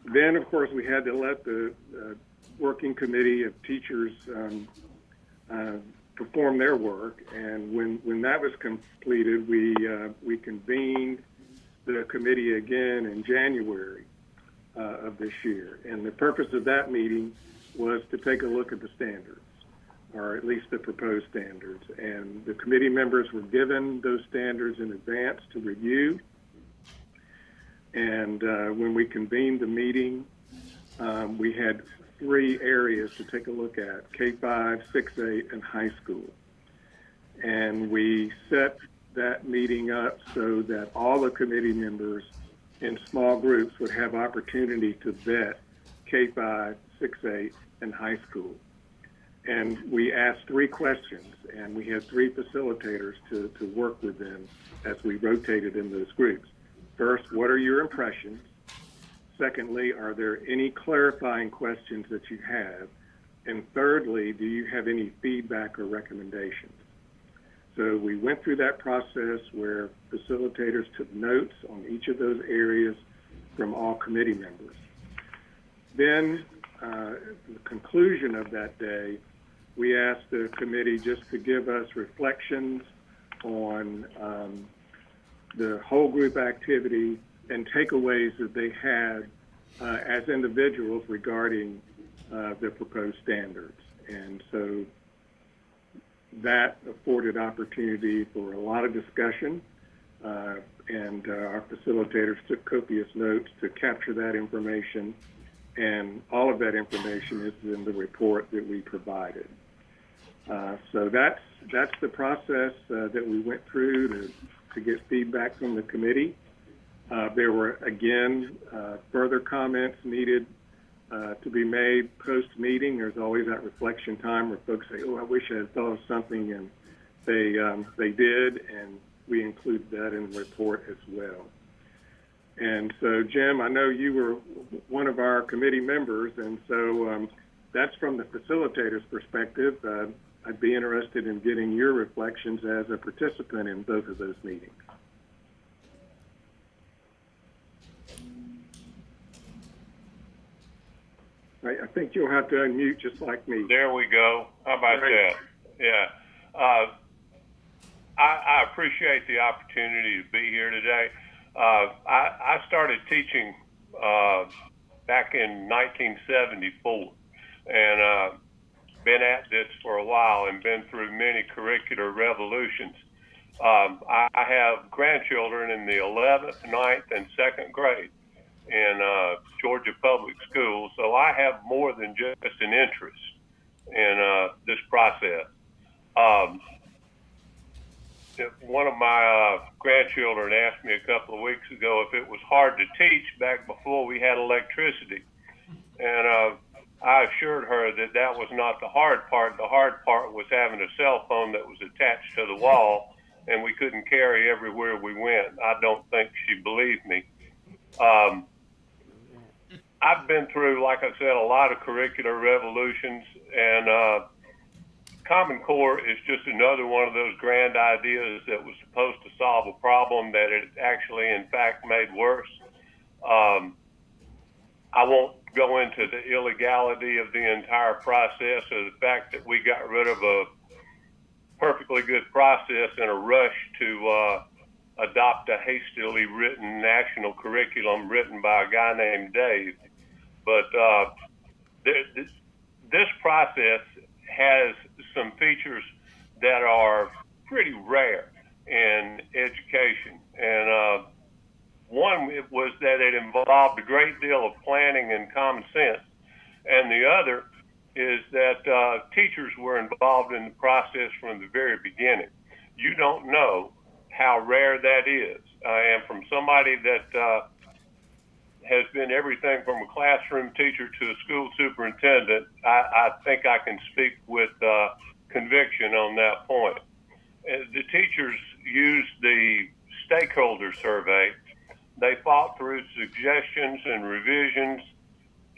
Then, of course, we had to let the working committee of teachers perform their work, and when that was completed, we convened the committee again in January of this year. And the purpose of that meeting was to take a look at the standards, or at least the proposed standards. And the committee members were given those standards in advance to review. And when we convened the meeting, we had 3 areas to take a look at: K-5, 6-8, and high school. And we set that meeting up so that all the committee members in small groups would have opportunity to vet K-5, 6-8, and high school. And we asked 3 questions, and we had 3 facilitators to work with them as we rotated in those groups. First, what are your impressions? Secondly, are there any clarifying questions that you have? And thirdly, do you have any feedback or recommendations? So we went through that process where facilitators took notes on each of those areas from all committee members. Then, the conclusion of that day, we asked the committee just to give us reflections on the whole group activity and takeaways that they had as individuals regarding the proposed standards. And so that afforded opportunity for a lot of discussion, and our facilitators took copious notes to capture that information and all of that information is in the report that we provided. So that's the process that we went through to get feedback from the committee. There were, again, further comments needed to be made post-meeting. There's always that reflection time where folks say, oh, I wish I had thought of something, and they did, and we include that in the report as well. And so, Jim, I know you were one of our committee members, and so that's from the facilitator's perspective. I'd be interested in getting your reflections as a participant in both of those meetings. I think you'll have to unmute just like me. There we go. How about Right. that? Yeah. I appreciate the opportunity to be here today. I started teaching back in 1974, and been at this for a while and been through many curricular revolutions. I have grandchildren in the 11th, 9th, and 2nd grade in Georgia Public Schools, so I have more than just an interest in this process. One of my grandchildren asked me a couple of weeks ago if it was hard to teach back before we had electricity, and I assured her that that was not the hard part. The hard part was having a cell phone that was attached to the wall and we couldn't carry everywhere we went. I don't think she believed me. I've been through, like I said, a lot of curricular revolutions, and Common Core is just another one of those grand ideas that was supposed to solve a problem that it actually, in fact, made worse. I won't go into the illegality of the entire process or the fact that we got rid of a perfectly good process in a rush to adopt a hastily written national curriculum written by a guy named Dave. But this process has some features that are pretty rare in education. And one was that it involved a great deal of planning and common sense. And the other is that teachers were involved in the process from the very beginning. You don't know how rare that is. And from somebody that has been everything from a classroom teacher to a school superintendent, I think I can speak with conviction on that point. The teachers used the stakeholder survey. They fought through suggestions and revisions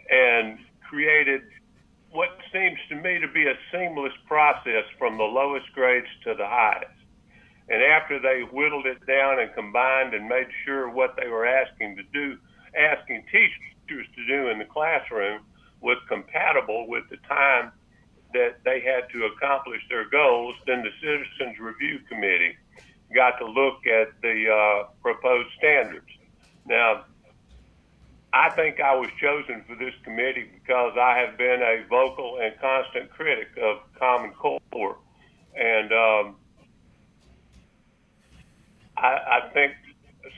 and created what seems to me to be a seamless process from the lowest grades to the highest. And after they whittled it down and combined and made sure what they were asking teachers to do in the classroom was compatible with the time that they had to accomplish their goals, then the Citizens Review Committee got to look at the proposed standards. Now, I think I was chosen for this committee because I have been a vocal and constant critic of Common Core. And I think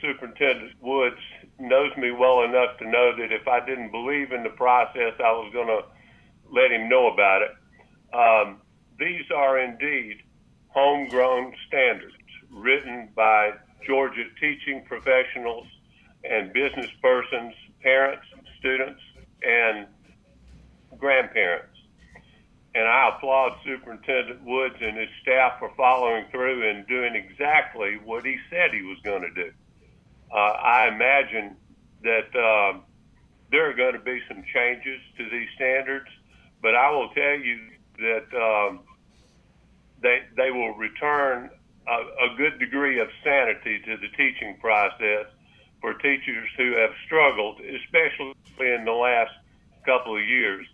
Superintendent Woods knows me well enough to know that if I didn't believe in the process, I was going to let him know about it. These are indeed homegrown standards written by Georgia teaching professionals and business persons, parents, students, and grandparents. And I applaud Superintendent Woods and his staff for following through and doing exactly what he said he was going to do. I imagine that there are going to be some changes to these standards, but I will tell you that they will return a good degree of sanity to the teaching process for teachers who have struggled, especially in the last couple of years.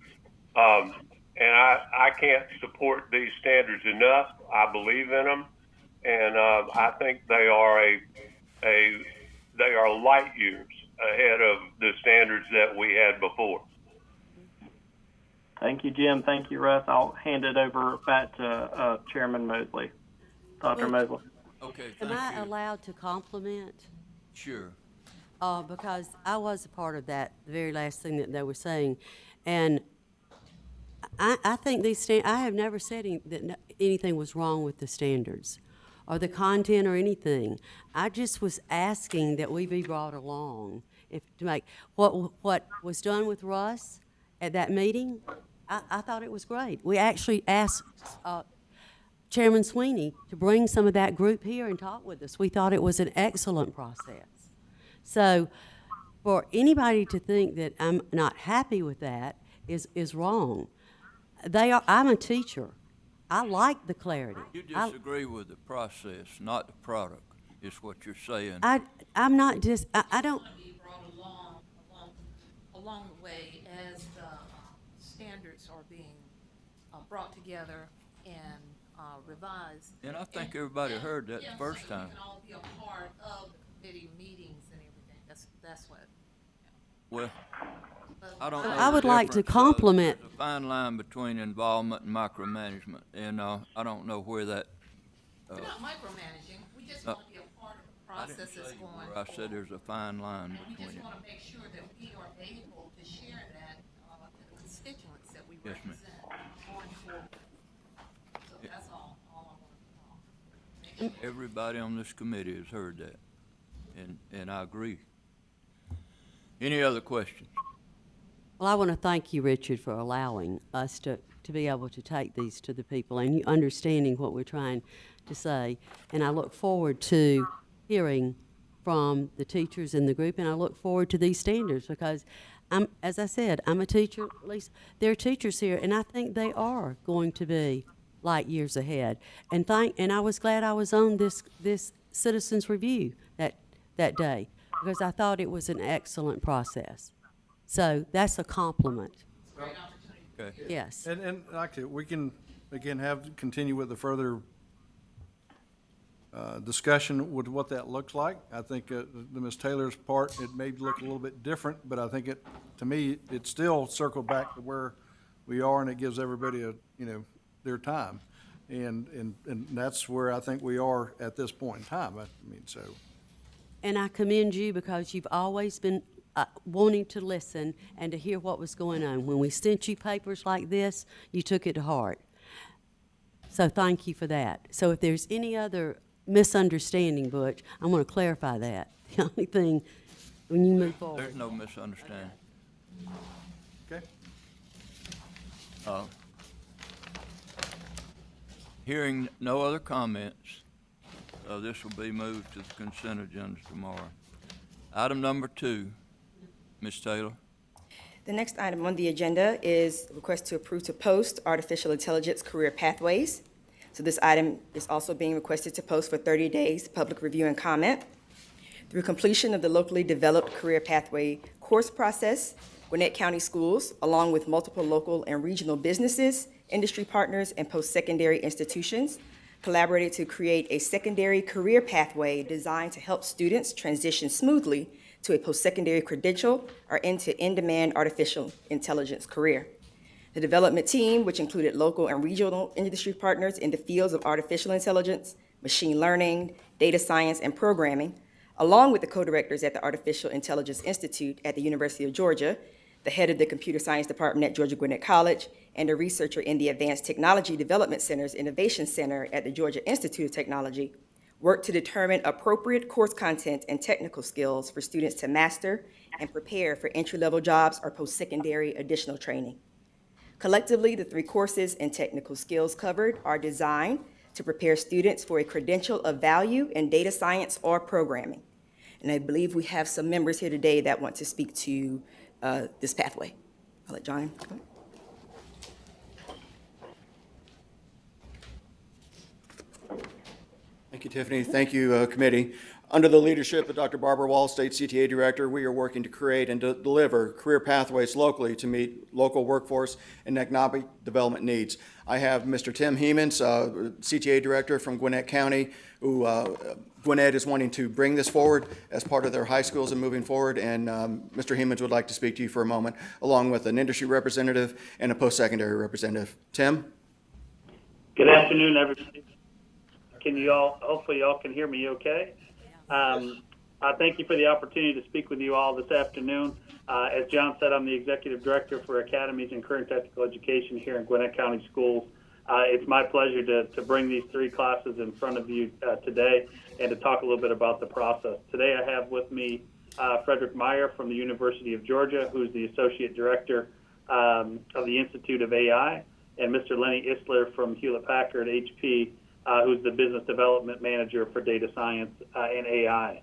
And I can't support these standards enough. I believe in them, and I think they are light years ahead of the standards that we had before. Thank you, Jim. Thank you, Russ. I'll hand it over back to Chairman Mosley. Dr. Mosley. Okay, Am thank I you. allowed to compliment? Sure. because I was a part of that, the very last thing that they were saying. And I think I have never said anything was wrong with the standards or the content or anything. I just was asking that we be brought along to make what was done with Russ at that meeting. I thought it was great. We actually asked Chairman Sweeney to bring some of that group here and talk with us. We thought it was an excellent process. So for anybody to think that I'm not happy with that is wrong. I'm a teacher. I like the clarity. You disagree with the process, not the product, is what you're saying. I'm not just, I don't, Be brought along the way as the standards are being brought together and revised. And I think everybody heard that the first So time. we can all be a part of the committee meetings and everything. That's what. Well, I don't know. I would the like to difference. compliment- There's a fine line between involvement and micromanagement, and I don't know where that. We're not micromanaging. We just want to be a part of the I didn't process that's say you going were. forward. I said there's a fine line And we between just it. want to make sure that we are able to share that to the constituents that we Yes, ma'am. represent going forward. So that's all I want to know. Everybody on this committee has heard that, and I agree. Any other questions? well, I want to thank you, Richard, for allowing us to be able to take these to the people and you understanding what we're trying to say. And I look forward to hearing from the teachers in the group, and I look forward to these standards because as I said, I'm a teacher. At least there are teachers here, and I think they are going to be light years ahead. And I was glad I was on this citizens review that day because I thought it was an excellent process. So that's a compliment. Okay. Yes. And actually, we can, again, continue with the further discussion with what that looks like. I think the Ms. Taylor's part, it may look a little bit different, but I think to me, it still circled back to where we are, and it gives everybody their time. And that's where I think we are at this point in time. I mean, so. And I commend you because you've always been wanting to listen and to hear what was going on. When we sent you papers like this, you took it to heart. So thank you for that. So if there's any other misunderstanding, Butch, I want to clarify that. The only thing, when you move forward. There's no misunderstanding. Okay. Hearing no other comments, this will be moved to the consent agenda tomorrow. Item number 2, Ms. Taylor. The next item on the agenda is a request to approve to post artificial intelligence career pathways. So this item is also being requested to post for 30 days, public review and comment. Through completion of the locally developed career pathway course process, Gwinnett County Schools, along with multiple local and regional businesses, industry partners, and post-secondary institutions, collaborated to create a secondary career pathway designed to help students transition smoothly to a post-secondary credential or into in-demand artificial intelligence career. The development team, which included local and regional industry partners in the fields of artificial intelligence, machine learning, data science, and programming, along with the co-directors at the Artificial Intelligence Institute at the University of Georgia, the head of the Computer Science Department at Georgia Gwinnett College, and a researcher in the Advanced Technology Development Center's Innovation Center at the Georgia Institute of Technology, work to determine appropriate course content and technical skills for students to master and prepare for entry-level jobs or post-secondary additional training. Collectively, the 3 courses and technical skills covered are designed to prepare students for a credential of value in data science or programming. And I believe we have some members here today that want to speak to this pathway. I'll let John come. Thank you, Tiffany. Thank you, committee. Under the leadership of Dr. Barbara Wall, State CTA Director, we are working to create and to deliver career pathways locally to meet local workforce and economic development needs. I have Mr. Tim Hemans, CTA Director from Gwinnett County, who Gwinnett is wanting to bring this forward as part of their high schools and moving forward, and Mr. Hemans would like to speak to you for a moment, along with an industry representative and a post-secondary representative. Tim? Good afternoon, everybody. Hopefully y'all can hear me okay. Thank you for the opportunity to speak with you all this afternoon. As John said, I'm the Executive Director for Academies and Current Technical Education here in Gwinnett County Schools. It's my pleasure to bring these three classes in front of you today and to talk a little bit about the process. Today I have with me Frederick Meyer from the University of Georgia, who's the Associate Director of the Institute of AI, and Mr. Lenny Isler from Hewlett-Packard HP, who's the Business Development Manager for Data Science and AI.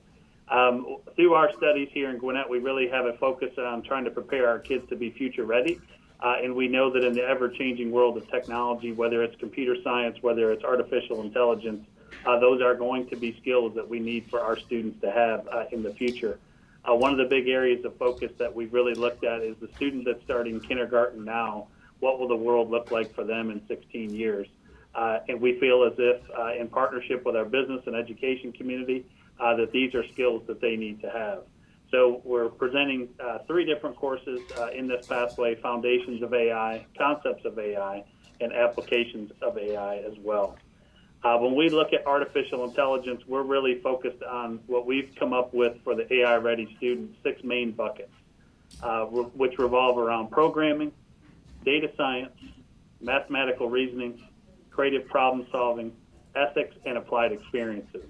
Through our studies here in Gwinnett, we really have a focus on trying to prepare our kids to be future ready. And we know that in the ever-changing world of technology, whether it's computer science, whether it's artificial intelligence, those are going to be skills that we need for our students to have in the future. One of the big areas of focus that we've really looked at is the student that's starting kindergarten now. What will the world look like for them in 16 years? And we feel as if, in partnership with our business and education community, that these are skills that they need to have. So we're presenting three different courses in this pathway: Foundations of AI, Concepts of AI, and Applications of AI as well. When we look at artificial intelligence, we're really focused on what we've come up with for the AI-ready student, 6 main buckets, which revolve around programming, data science, mathematical reasoning, creative problem solving, ethics, and applied experiences.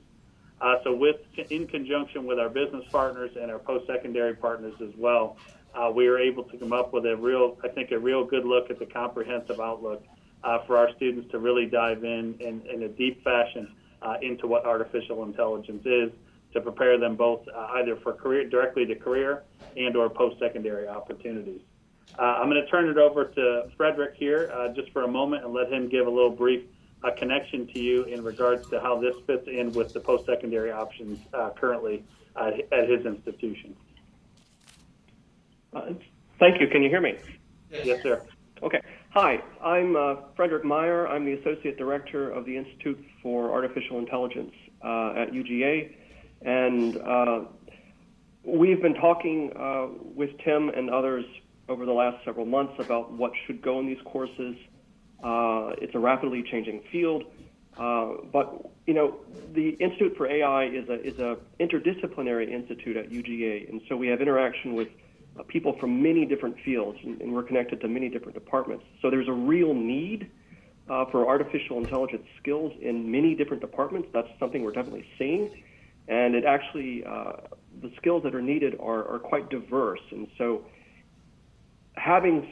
So in conjunction with our business partners and our post-secondary partners as well, we are able to come up with a real good look at the comprehensive outlook for our students to really dive in a deep fashion into what artificial intelligence is, to prepare them both either for directly to career and or post-secondary opportunities. I'm going to turn it over to Frederick here just for a moment and let him give a little brief connection to you in regards to how this fits in with the post-secondary options currently at his institution. Thank you. Can you hear me? Yes, sir. Okay. Hi, I'm Frederick Meyer. I'm the Associate Director of the Institute for Artificial Intelligence at UGA. And we've been talking with Tim and others over the last several months about what should go in these courses. It's a rapidly changing field, but the Institute for AI is a interdisciplinary institute at UGA, and so we have interaction with people from many different fields, and we're connected to many different departments. So there's a real need for artificial intelligence skills in many different departments. That's something we're definitely seeing, and it actually the skills that are needed are quite diverse, and so having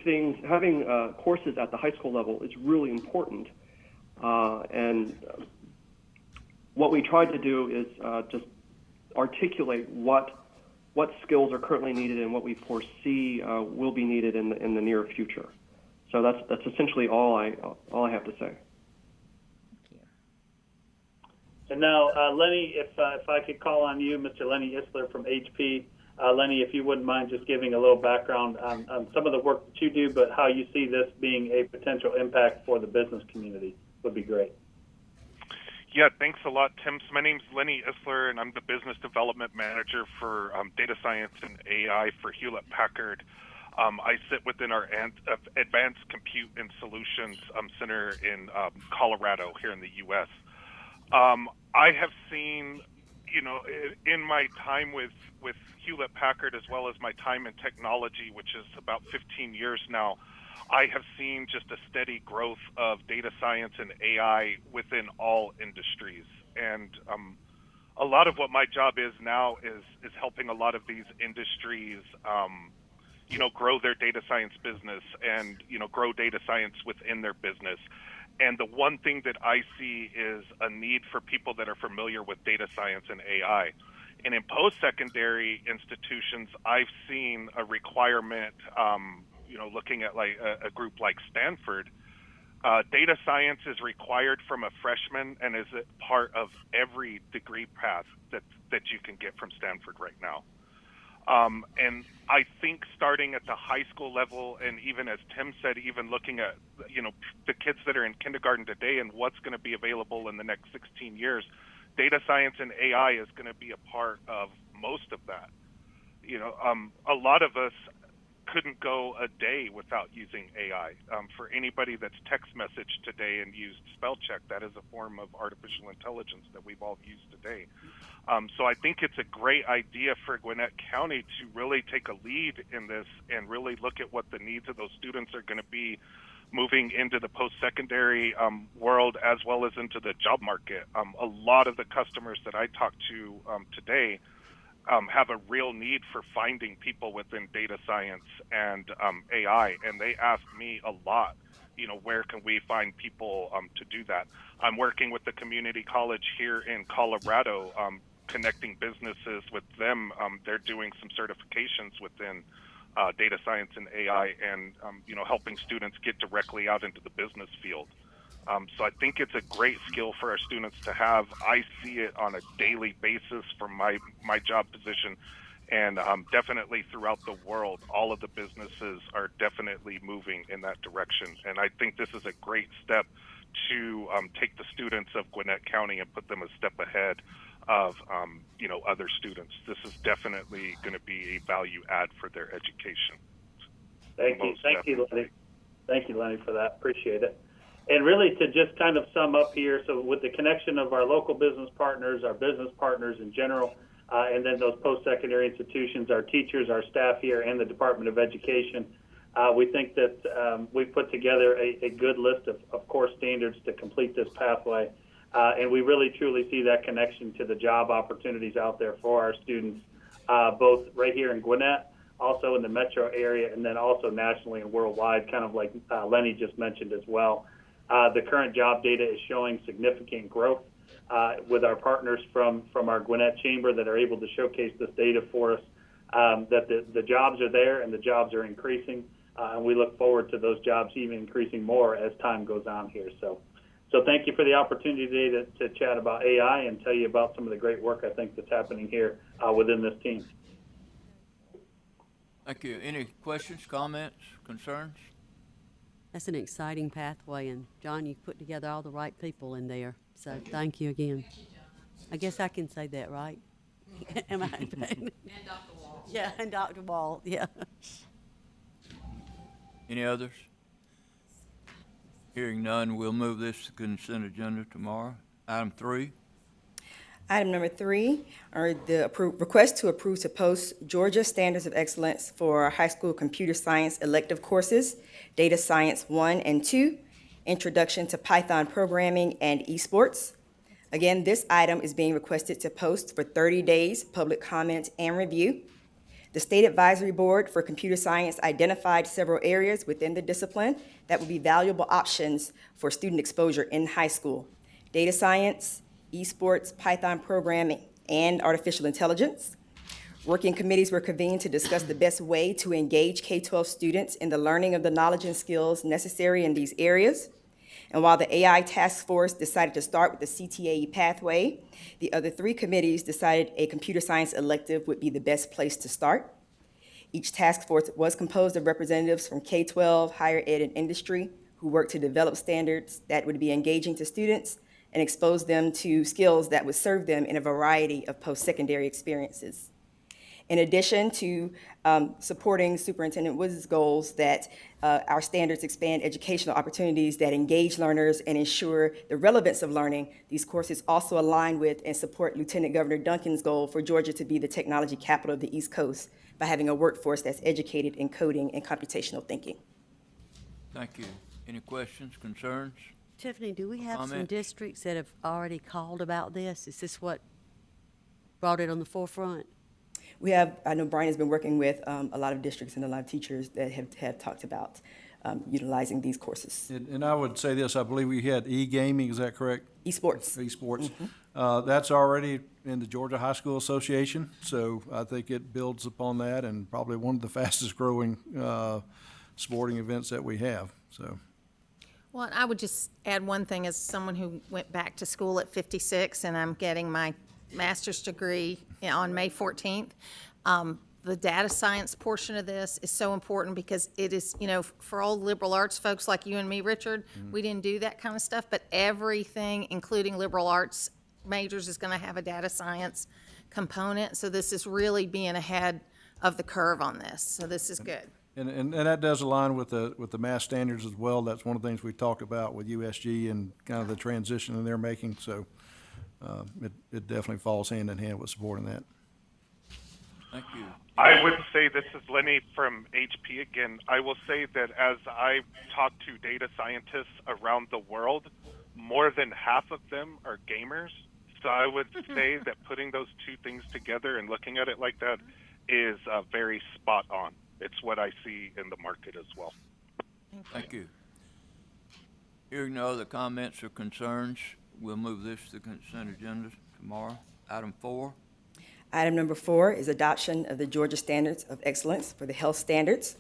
courses at the high school level is really important. And what we tried to do is just articulate what skills are currently needed and what we foresee will be needed in the near future. So that's essentially all I have to say. And now, Lenny, if I could call on you, Mr. Lenny Isler from HP. Lenny, if you wouldn't mind just giving a little background on some of the work that you do, but how you see this being a potential impact for the business community would be great. Yeah, thanks a lot, Tim. So my name's Lenny Isler, and I'm the Business Development Manager for Data Science and AI for Hewlett-Packard. I sit within our Advanced Compute and Solutions Center in Colorado here in the U.S. I have seen, in my time with Hewlett-Packard, as well as my time in technology, which is about 15 years now, I have seen just a steady growth of data science and AI within all industries. And a lot of what my job is now is helping a lot of these industries, grow their data science business and, grow data science within their business. And the one thing that I see is a need for people that are familiar with data science and AI. And in post-secondary institutions, I've seen a requirement, looking at like a group like Stanford, data science is required from a freshman and is a part of every degree path that you can get from Stanford right now. And I think starting at the high school level, and even as Tim said, even looking at, the kids that are in kindergarten today and what's going to be available in the next 16 years, data science and AI is going to be a part of most of that. A lot of us couldn't go a day without using AI. For anybody that's text messaged today and used spell check, that is a form of artificial intelligence that we've all used today. So I think it's a great idea for Gwinnett County to really take a lead in this and really look at what the needs of those students are going to be moving into the post-secondary world as well as into the job market. A lot of the customers that I talked to today have a real need for finding people within data science and AI, and they ask me a lot, you know, where can we find people to do that? I'm working with the community college here in Colorado, connecting businesses with them. They're doing some certifications within data science and AI, and you know, helping students get directly out into the business field. So I think it's a great skill for our students to have. I see it on a daily basis from my job position, and definitely throughout the world, all of the businesses are definitely moving in that direction. And I think this is a great step to take the students of Gwinnett County and put them a step ahead of you know, other students. This is definitely going to be a value add for their education. Thank you, Most thank you, definitely. Lenny. Thank you, Lenny, for that. Appreciate it. And really, to just kind of sum up here, so with the connection of our local business partners, our business partners in general, and then those post-secondary institutions, our teachers, our staff here, and the Department of Education, we think that we've put together a good list of core standards to complete this pathway. And we really, truly see that connection to the job opportunities out there for our students, both right here in Gwinnett, also in the metro area, and then also nationally and worldwide, kind of like Lenny just mentioned as well. The current job data is showing significant growth with our partners from our Gwinnett Chamber that are able to showcase this data for us, that the jobs are there and the jobs are increasing, and we look forward to those jobs even increasing more as time goes on here. So thank you for the opportunity today to chat about AI and tell you about some of the great work I think that's happening here within this team. Thank you. Any questions, comments, concerns? That's an exciting pathway, and John, you've put together all the right people in there, so thank you again. I guess I can say that, right? Am I? And Dr. Wall. Yeah, and Dr. Wall, yeah. Any others? Hearing none, we'll move this to consent agenda tomorrow. Item 3. Item number 3 are the request to approve to post Georgia Standards of Excellence for high school computer science elective courses, Data Science 1 and 2, Introduction to Python Programming and Esports. Again, this item is being requested to post for 30 days, public comment and review. The State Advisory Board for Computer Science identified several areas within the discipline that would be valuable options for student exposure in high school: data science, esports, Python programming, and artificial intelligence. Working committees were convened to discuss the best way to engage K-12 students in the learning of the knowledge and skills necessary in these areas. And while the AI task force decided to start with the CTAE pathway, the other 3 committees decided a computer science elective would be the best place to start. Each task force was composed of representatives from K-12, higher ed, and industry who worked to develop standards that would be engaging to students and expose them to skills that would serve them in a variety of post-secondary experiences. In addition to supporting Superintendent Woods' goals that our standards expand educational opportunities that engage learners and ensure the relevance of learning, these courses also align with and support Lieutenant Governor Duncan's goal for Georgia to be the technology capital of the East Coast by having a workforce that's educated in coding and computational thinking. Thank you. Any questions, concerns? Tiffany, do we have some Comment? districts that have already called about this? Is this what brought it on the forefront? We have, I know Brian has been working with a lot of districts and a lot of teachers that have talked about utilizing these courses. And I would say this, I believe we had e-gaming, is that correct? Esports. Esports. That's already in the Georgia High School Association, so I think it builds upon that and probably one of the fastest growing sporting events that we have, so. Well, I would just add one thing as someone who went back to school at 56 and I'm getting my master's degree on May 14th. The data science portion of this is so important because it is, you know, for old liberal arts folks like you and me, Richard, we didn't do that kind of stuff, but everything, including liberal arts majors, is going to have a data science component. So this is really being ahead of the curve on this. So this is good. And that does align with the math standards as well. That's one of the things we talked about with USG and kind of the transition that they're making. So it definitely falls hand in hand with supporting that. Thank you. I would say, this is Lenny from HP again. I will say that as I talk to data scientists around the world, more than half of them are gamers. So I would say that putting those two things together and looking at it like that is very spot on. It's what I see in the market as well. Thank you. Hearing no other comments or concerns, we'll move this to the consent agenda tomorrow. Item 4. Item number 4 is adoption of the Georgia Standards of Excellence for the Health Standards.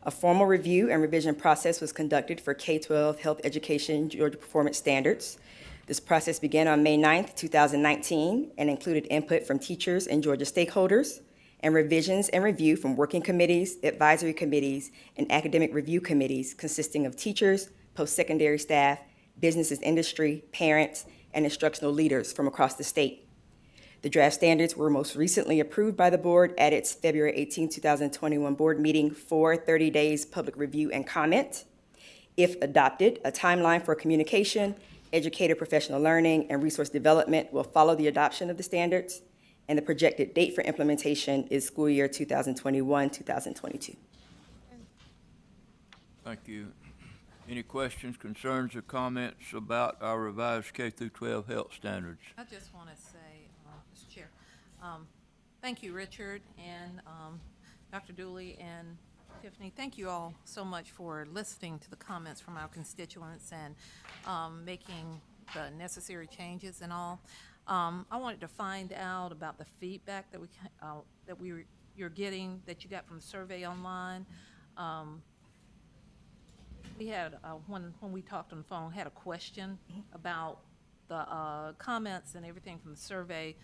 A formal review and revision process was conducted for K-12 health education Georgia Performance Standards. This process began on May 9th, 2019, and included input from teachers and Georgia stakeholders, and revisions and review from working committees, advisory committees, and academic review committees consisting of teachers, post-secondary staff, business and industry, parents, and instructional leaders from across the state. The draft standards were most recently approved by the board at its February 18, 2021 board meeting for 30 days public review and comment. If adopted, a timeline for communication, educator professional learning, and resource development will follow the adoption of the standards, and the projected date for implementation is school year 2021-2022. Thank you. Any questions, concerns, or comments about our revised K-12 health standards? I just want to say, Mr. Chair, thank you, Richard, and Dr. Dooley and Tiffany. Thank you all so much for listening to the comments from our constituents and making the necessary changes and all. I wanted to find out about the feedback that you're getting, that you got from the survey online. We had when we talked on the phone, had a question about the comments and everything from the survey.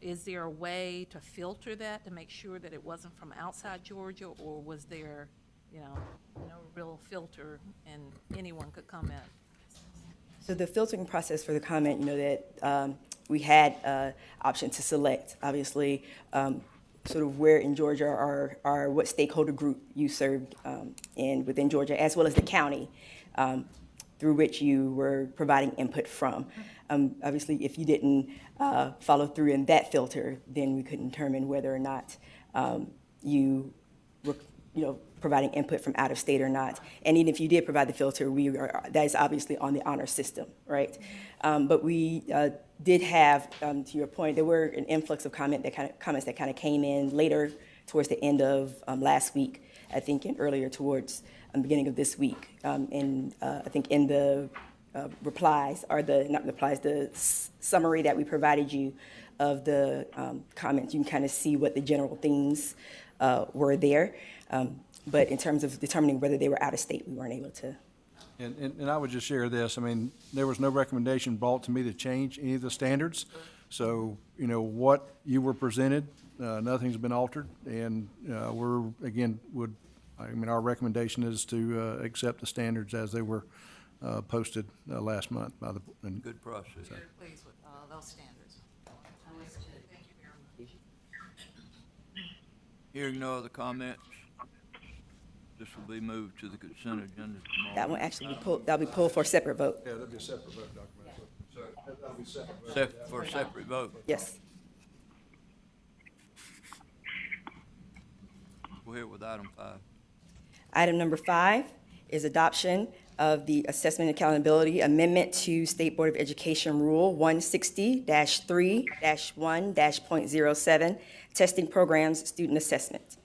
Is there a way to filter that to make sure that it wasn't from outside Georgia, or was there, no real filter and anyone could comment? So the filtering process for the comment, that we had option to select, obviously, sort of where in Georgia are what stakeholder group you served in within Georgia, as well as the county through which you were providing input from. Obviously, if you didn't follow through in that filter, then we couldn't determine whether or not you were, providing input from out of state or not. And even if you did provide the filter, that is obviously on the honor system, right? But we did have, to your point, there were an influx of comments that kind of came in later towards the end of last week, I think, and earlier towards the beginning of this week. And I think in the replies, or the summary that we provided you of the comments, you can kind of see what the general themes were there. But in terms of determining whether they were out of state, we weren't able to. And I would just share this. I mean, there was no recommendation brought to me to change any of the standards. So, what you were presented, nothing's been altered. And our recommendation is to accept the standards as they were posted last month by the. Good process. Very pleased with those standards. Thank you very much. Hearing no other comments, this will be moved to the consent agenda tomorrow. That one actually that'll be pulled for a separate vote. Yeah, that'll be a separate vote, Dr. Maxwell. That'll be separate vote. For a separate vote? Yes. Go ahead with item 5. Item number 5 is adoption of the Assessment and Accountability Amendment to State Board of Education Rule 160-3-1-.07, Testing Programs Student Assessment.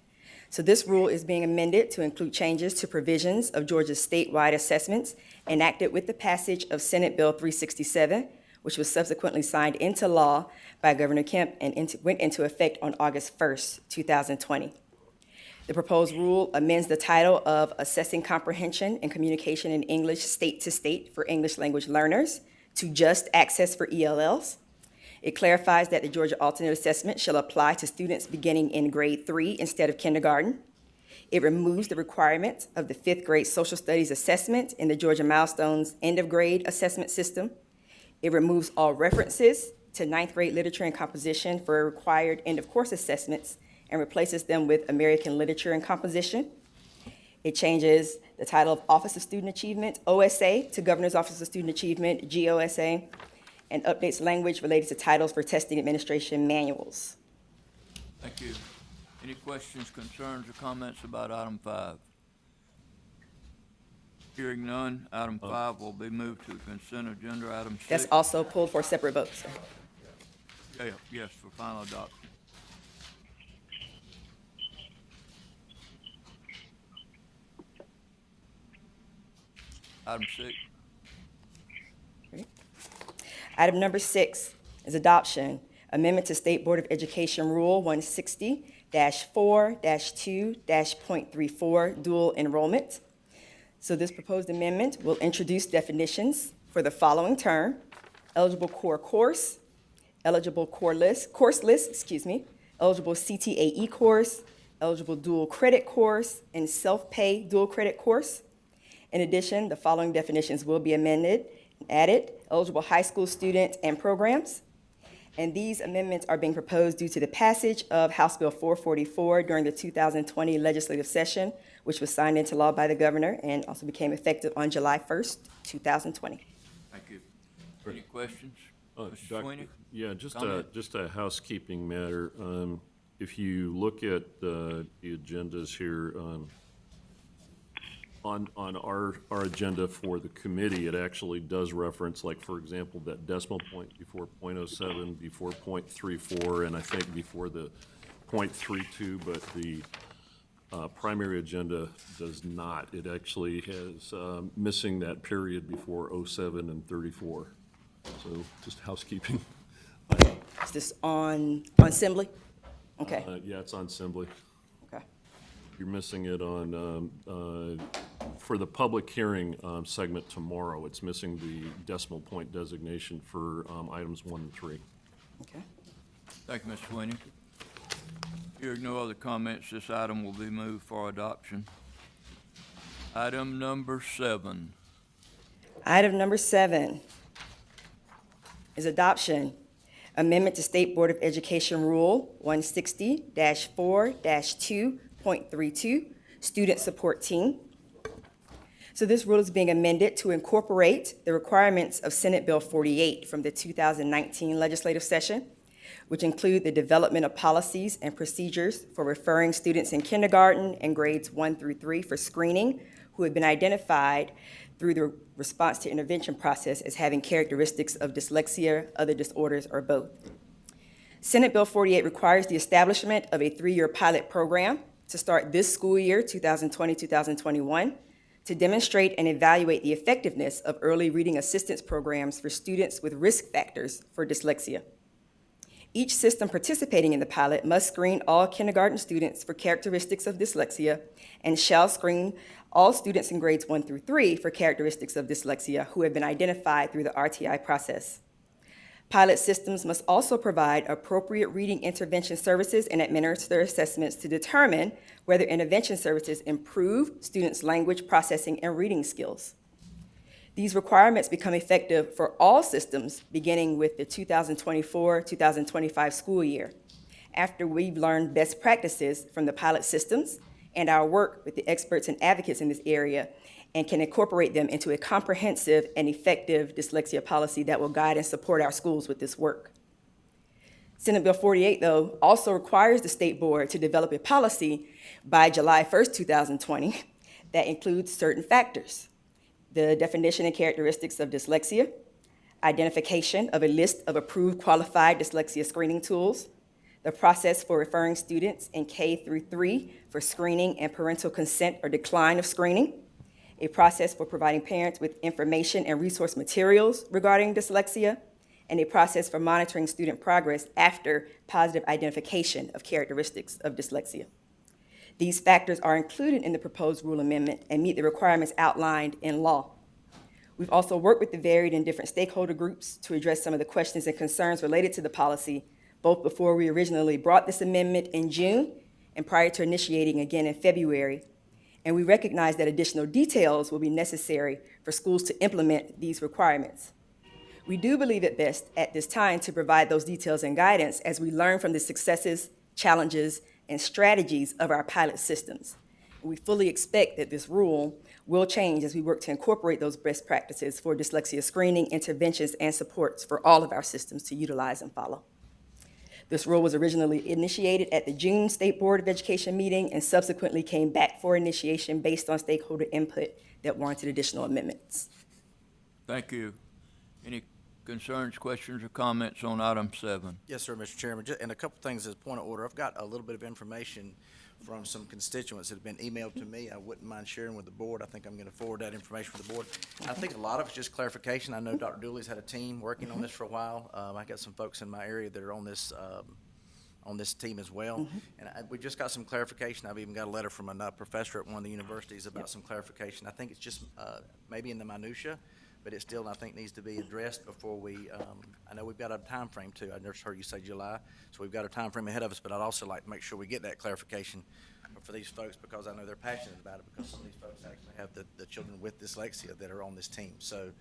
So this rule is being amended to include changes to provisions of Georgia's statewide assessments enacted with the passage of Senate Bill 367, which was subsequently signed into law by Governor Kemp and went into effect on August 1st, 2020. The proposed rule amends the title of Assessing Comprehension and Communication in English State to State for English Language Learners to Just Access for ELLs. It clarifies that the Georgia Alternate Assessment shall apply to students beginning in grade 3 instead of kindergarten. It removes the requirement of the 5th grade social studies assessment in the Georgia Milestones end of grade assessment system. It removes all references to 9th grade literature and composition for required end of course assessments and replaces them with American literature and composition. It changes the title of Office of Student Achievement, OSA, to Governor's Office of Student Achievement, GOSA, and updates language related to titles for testing administration manuals. Thank you. Any questions, concerns, or comments about item 5? Hearing none, item 5 will be moved to the consent agenda. Item 6. That's also pulled for separate votes, sir. Yeah, yes, for final adoption. Item 6. Item number 6 is adoption, amendment to State Board of Education Rule 160-4-2-.34, dual enrollment. So this proposed amendment will introduce definitions for the following term: eligible core course, eligible course list, eligible CTAE course, eligible dual credit course, and self-pay dual credit course. In addition, the following definitions will be amended and added: eligible high school students and programs. And these amendments are being proposed due to the passage of House Bill 444 during the 2020 legislative session, which was signed into law by the governor and also became effective on July 1st, 2020. Thank you. Any questions? Mr. Dr. Sweeney? Yeah, Comment? just a housekeeping matter. If you look at the agendas here, on our agenda for the committee, it actually does reference, like, for example, that decimal point before .07, before .34, and I think before the .32, but the primary agenda does not. It actually has missing that period before 07 and 34. So just housekeeping. Is this on assembly? Okay. Yeah, it's on assembly. Okay. You're missing it on, for the public hearing segment tomorrow. It's missing the decimal point designation for items 1 and 3. Okay. Thank you, Mr. Sweeney. Hearing no other comments, this item will be moved for adoption. Item number 7. Item number 7 is adoption, amendment to State Board of Education Rule 160-4-2.32, student support team. So this rule is being amended to incorporate the requirements of Senate Bill 48 from the 2019 legislative session, which include the development of policies and procedures for referring students in kindergarten and grades 1 through 3 for screening who have been identified through the response to intervention process as having characteristics of dyslexia, other disorders, or both. Senate Bill 48 requires the establishment of a 3-year pilot program to start this school year, 2020-2021, to demonstrate and evaluate the effectiveness of early reading assistance programs for students with risk factors for dyslexia. Each system participating in the pilot must screen all kindergarten students for characteristics of dyslexia and shall screen all students in grades 1 through 3 for characteristics of dyslexia who have been identified through the RTI process. Pilot systems must also provide appropriate reading intervention services and administer assessments to determine whether intervention services improve students' language processing and reading skills. These requirements become effective for all systems beginning with the 2024-2025 school year, after we've learned best practices from the pilot systems and our work with the experts and advocates in this area, and can incorporate them into a comprehensive and effective dyslexia policy that will guide and support our schools with this work. Senate Bill 48, though, also requires the State Board to develop a policy by July 1st, 2020, that includes certain factors: the definition and characteristics of dyslexia, identification of a list of approved qualified dyslexia screening tools, the process for referring students in K through 3 for screening and parental consent or decline of screening, a process for providing parents with information and resource materials regarding dyslexia, and a process for monitoring student progress after positive identification of characteristics of dyslexia. These factors are included in the proposed rule amendment and meet the requirements outlined in law. We've also worked with the varied and different stakeholder groups to address some of the questions and concerns related to the policy, both before we originally brought this amendment in June and prior to initiating again in February. And we recognize that additional details will be necessary for schools to implement these requirements. We do believe it best at this time to provide those details and guidance as we learn from the successes, challenges, and strategies of our pilot systems. we fully expect that this rule will change as we work to incorporate those best practices for dyslexia screening, interventions, and supports for all of our systems to utilize and follow. This rule was originally initiated at the June State Board of Education meeting and subsequently came back for initiation based on stakeholder input that warranted additional amendments. Thank you. Any concerns, questions, or comments on item 7? Yes, sir, Mr. Chairman. And a couple things as a point of order. I've got a little bit of information from some constituents that have been emailed to me. I wouldn't mind sharing with the board. I think I'm going to forward that information to the board. I think a lot of it's just clarification. I know Dr. Dooley's had a team working on this for a while. I got some folks in my area that are on this team as well. And we just got some clarification. I've even got a letter from a professor at one of the universities about some clarification. I think it's just maybe in the minutia, but it still, I think, needs to be addressed before we, I know we've got a time frame too. I just heard you say July, so we've got a time frame ahead of us, but I'd also like to make sure we get that clarification for these folks because I know they're passionate about it because some of these folks actually have the children with dyslexia that are on this team. So,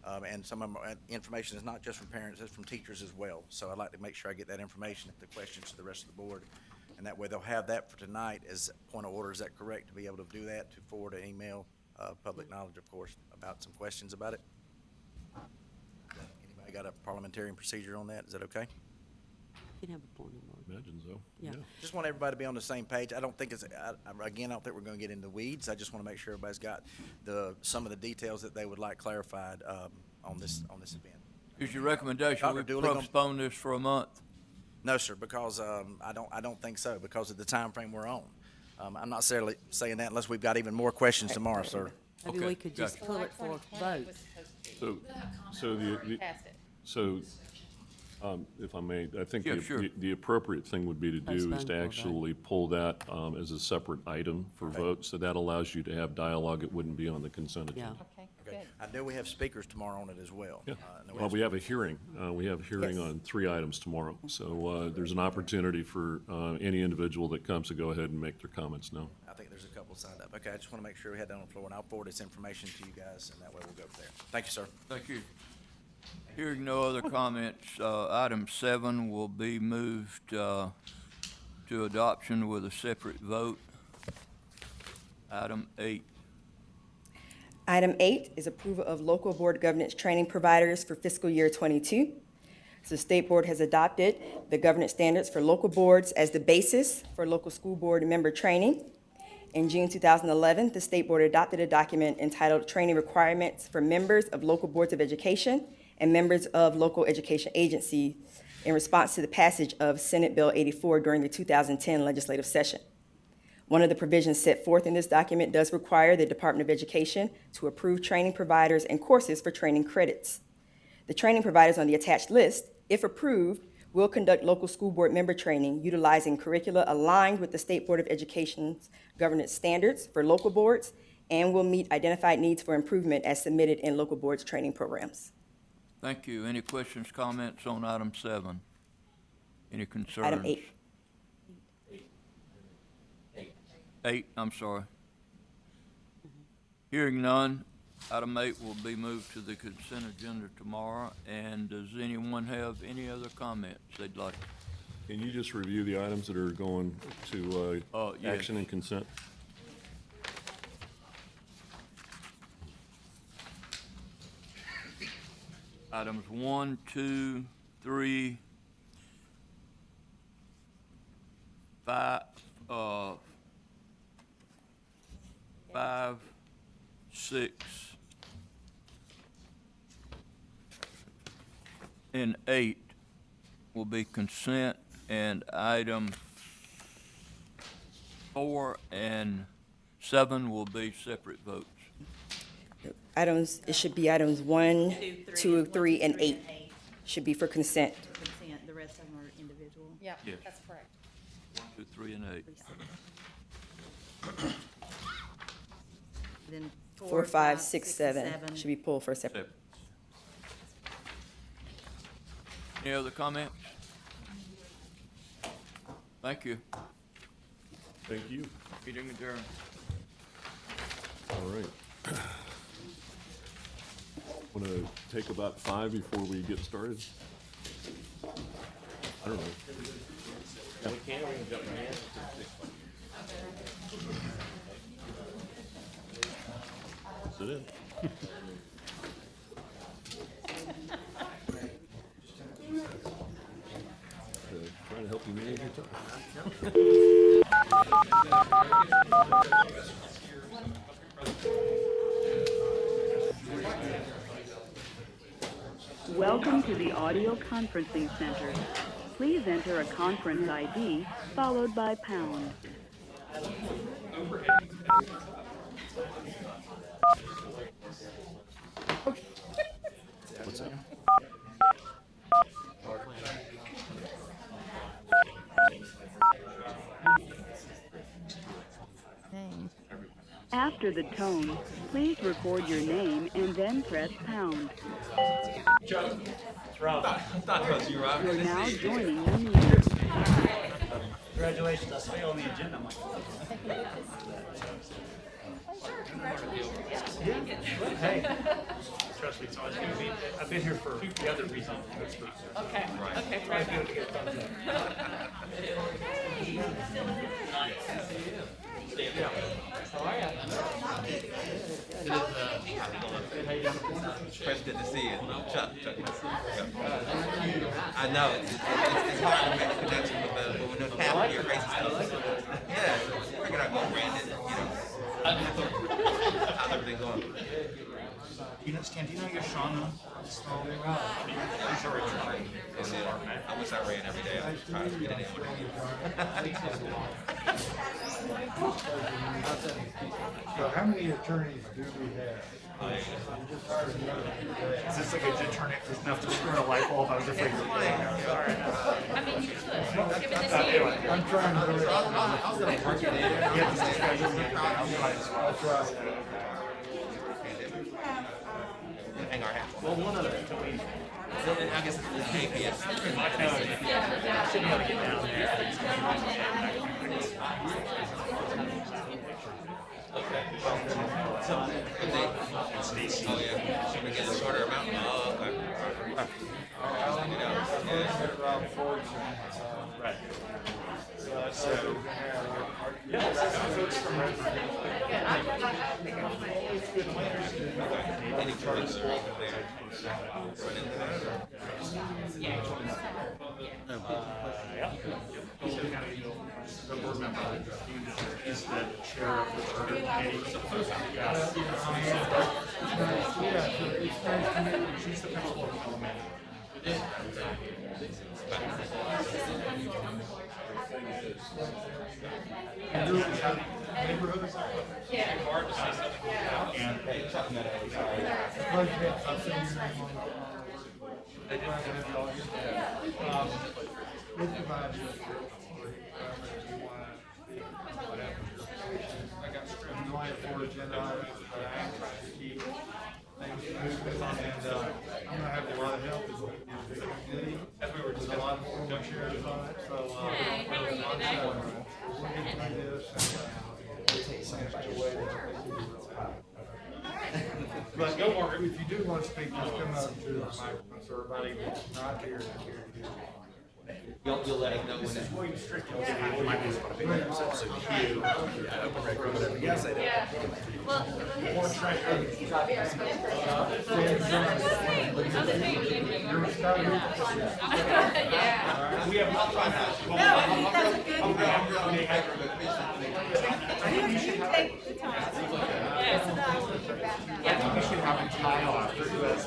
and some of them, information is not just from parents, it's from teachers as well. So I'd like to make sure I get that information, the questions to the rest of the board. And that way they'll have that for tonight as point of order. Is that correct? To be able to do that, to forward an email, public knowledge, of course, about some questions about it? Anybody got a parliamentarian procedure on that? Is that okay? You can have a point of order. Imagine so. Yeah. Just want everybody to be on the same page. I don't think it's, again, I don't think we're going to get into weeds. I just want to make sure everybody's got some of the details that they would like clarified on this event. Is your recommendation Dr. we Dooley gonna- postpone this for a month? No, sir, because I don't think so because of the time frame we're on. I'm not necessarily saying that unless we've got even more questions tomorrow, sir. Maybe Okay, we could just gotcha. pull it for a vote. If I may, I think Yeah, sure. the appropriate thing would be to do is Postpone to for a actually pull that as a separate item for vote, so that allows you to have dialogue. It wouldn't be on the consent agenda. Okay, Okay. good. I know we have speakers tomorrow on it as well. Yeah. I know Well, we have a hearing. We have a hearing Yes. on 3 items tomorrow. So there's an opportunity for any individual that comes to go ahead and make their comments known. I think there's a couple signed up. Okay, I just want to make sure we had that on the floor, and I'll forward this information to you guys, and that way we'll go from there. Thank you, sir. Thank you. Hearing no other comments, item 7 will be moved to adoption with a separate vote. Item 8. Item 8 is approval of local board governance training providers for fiscal year '22. So the state board has adopted the governance standards for local boards as the basis for local school board member training. In June 2011, the state board adopted a document entitled Training Requirements for Members of Local Boards of Education and Members of Local Education Agencies in response to the passage of Senate Bill 84 during the 2010 legislative session. One of the provisions set forth in this document does require the Department of Education to approve training providers and courses for training credits. The training providers on the attached list, if approved, will conduct local school board member training utilizing curricula aligned with the State Board of Education's governance standards for local boards and will meet identified needs for improvement as submitted in local boards' training programs. Thank you. Any questions, comments on item 7? Any concerns? Item 8. 8, I'm sorry. Hearing none, item 8 will be moved to the consent agenda tomorrow. And does anyone have any other comments they'd like? Can you just review the items that are going to Yes. action and consent? Items 1, 2, 3, 5, 5, 6, and 8 will be consent, and item 4 and 7 will be separate votes. Items, it should be items 1, 2, 3, and 8 should be for consent. Consent, the rest of them are individual. Yeah, Yes. that's correct. 1, 2, 3, and 8. Then 4, 5, 6, 7 should be pulled for separate. Separate. Any other comments? Thank you. Thank you. Meeting adjourned. All right. Want to take about 5 before we get started? I don't know. We can jump in. Sit in. Trying to help you manage your Welcome to the audio conferencing center. Please enter a conference ID followed by pound. What's that? After the tone, please record your name and then press pound. Chuck, it's Rob. I thought it was you, Rob. You're now joining the meeting. Congratulations, I stay on the agenda. I'm like, hey, trust me, it's always going to be. I've been here for the other reason. Okay. Right. Okay. Right. Good to get thumbs up. Yeah. How are you? First, good to see you. Chuck. I know, it's hard to make a connection with the, when we know half of your race stuff. Yeah, figured I'd go Brandon, how's everything going? You know, Stan, do you know you're Sean? I'm sorry, trying. I wish I ran every day. I was trying to get it in. So how many attorneys do we have? Is this like a good turn enough to screw in a light bulb? I was afraid you were going to. Sorry. I mean, you could, given this year. I'm trying to do it. Yeah, this is scheduled. I'll try. Hang our hat. Well, one other. I guess it's the JPS. I should be able to get down there. Okay. Stacy. Oh, yeah. Should we get a shorter amount? Oh, okay. Right. So, Any comments or The board member is the chair of the charter committee. it's nice to meet you. She's the principal of elementary. And you're in the neighborhood? Yeah. Hard to say something. And We'll provide you. I got scripted. I have 4 agenda items, but I am trying to keep things moving, and I'm gonna have a lot of help as we do the committee. As we were just a lot of more shares on it, so we'll get through this and we'll take some away that I think will be real helpful. But go, Margaret, if you do want to speak, just come up to the microphone, so everybody that's not here is here to hear. You'll let him know when it's. William Strickland. So cute. Whatever. You gotta say that. Board treasurer. We have not tried that. I think we should have. I think we should have a tile after US.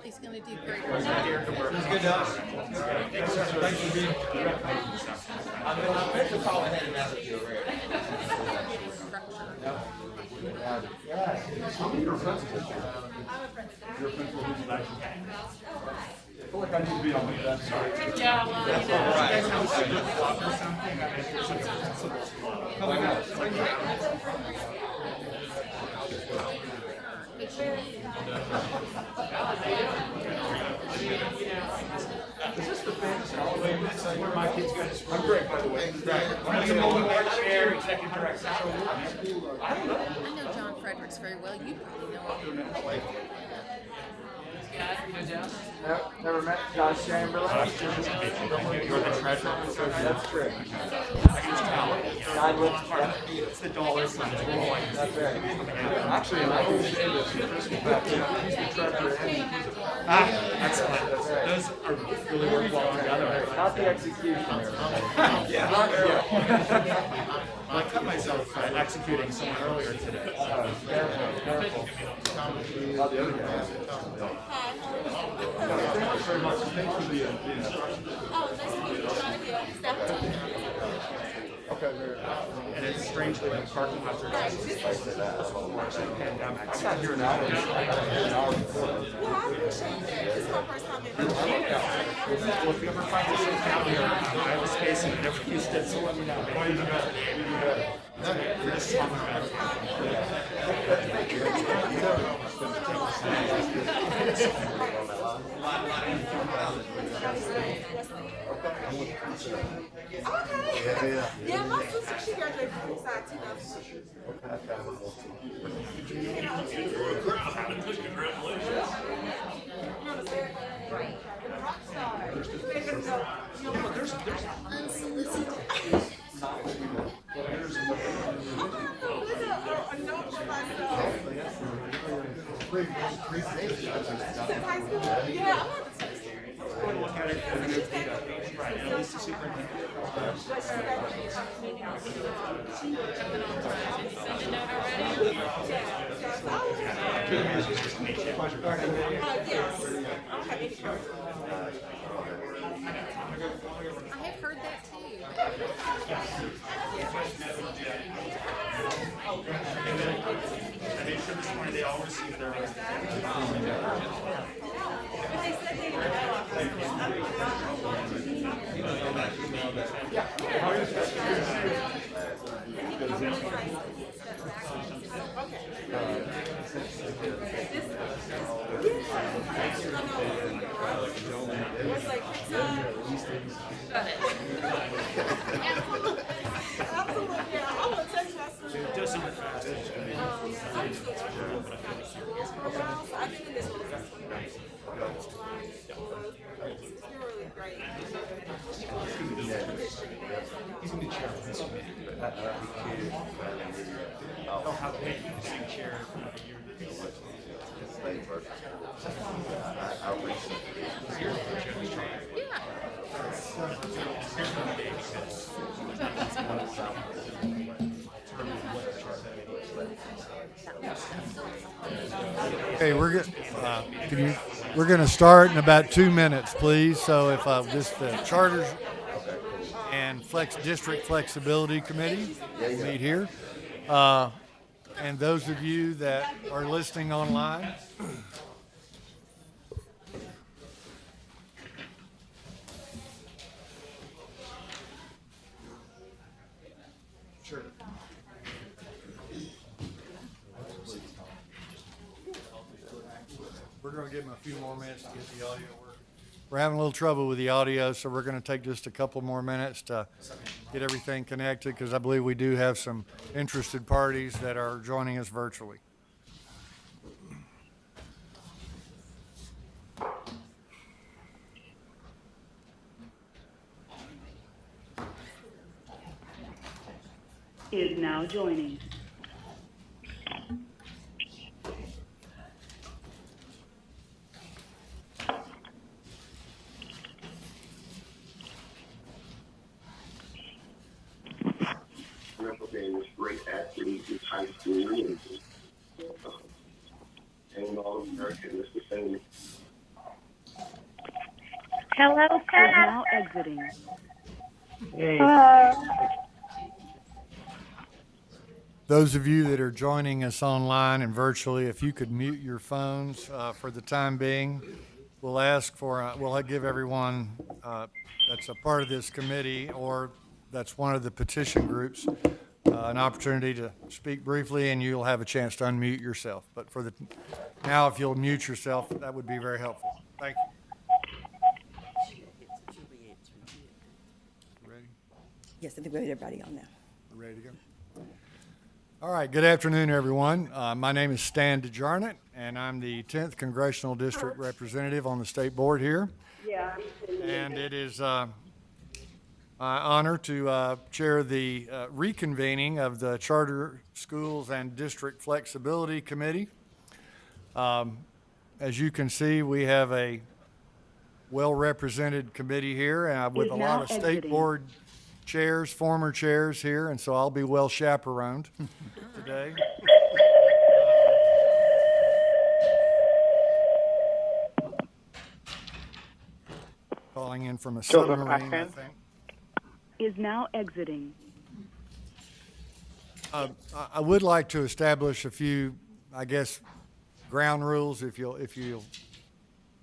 He's gonna do great. It's good to us. Thanks for being here. I meant to call ahead and ask if you were ready. Your principal. I feel like I need to be on that side. Yeah, well, you know. Is this the fantasy holiday? This is where my kids go to school. I'm great, by the way. I'm the board chair, executive director. I don't know. I know John Fredericks very well. You probably know him. Never met Josh Chamberlain. You're the treasurer. That's true. It's the dollars from the coin. That's right. Actually, I will say this, he's the treasurer and he's Excellent. Those are really work well together. not the executioner. Yeah. I cut myself executing someone earlier today. Careful. How the other guy is. Thanks very much. Thanks for the instructions. Okay, very good. And it's strangely the parking lots are just pandemic. I got here an hour. Well, if you ever find yourself down here, I have a space in every Houston, so let me know. Oh, you bet. You bet. You're just telling me. Yeah, my sister, she graduated from the side too. Look at it and right, at least the superintendent. I have heard that too. I made sure this morning they all received their He's going to be chair of this committee. He'll have the same chair for the year that he's Okay, we're going to start in about 2 minutes, please. So if this the charters and district flexibility committee meet here, and those of you that are listening online. Sure. We're going to give them a few more minutes to get the audio working. We're having a little trouble with the audio, so we're going to take just a couple more minutes to get everything connected, because I believe we do have some interested parties that are joining us virtually. Is now joining. This great activity in high school and all of America is the same. Hello, is now exiting. Those of you that are joining us online and virtually, if you could mute your phones for the time being, we'll give everyone that's a part of this committee or that's one of the petition groups an opportunity to speak briefly, and you'll have a chance to unmute yourself. But now, if you'll mute yourself, that would be very helpful. Thank you. Ready? Yes, I think we have everybody on now. We're ready to go. All right, good afternoon, everyone. My name is Stan DeJarnett, and I'm the 10th Congressional District Representative on the state board here. And it is my honor to chair the reconvening of the Charter Schools and District Flexibility Committee. As you can see, we have a well-represented committee here with a lot of state board chairs, former chairs here, and so I'll be well chaperoned today. Calling in from a submarine, I think. Is now exiting. I would like to establish a few, I guess, ground rules, if you'll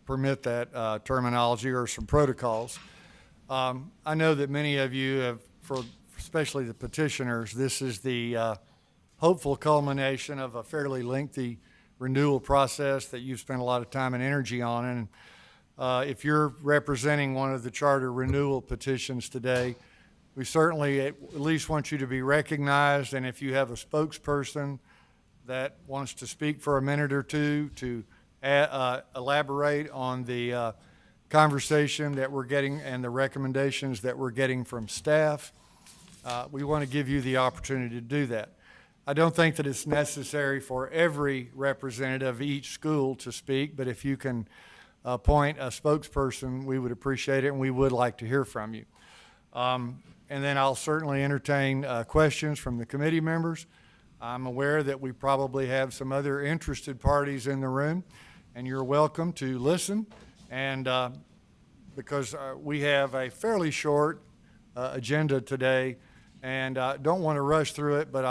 permit that terminology, or some protocols. I know that many of you have, especially the petitioners, this is the hopeful culmination of a fairly lengthy renewal process that you've spent a lot of time and energy on. And if you're representing one of the charter renewal petitions today, we certainly at least want you to be recognized. And if you have a spokesperson that wants to speak for a minute or two to elaborate on the conversation that we're getting and the recommendations that we're getting from staff, we want to give you the opportunity to do that. I don't think that it's necessary for every representative of each school to speak, but if you can appoint a spokesperson, we would appreciate it, and we would like to hear from you. And then I'll certainly entertain questions from the committee members. I'm aware that we probably have some other interested parties in the room, and you're welcome to listen. And because we have a fairly short agenda today, and don't want to rush through it, but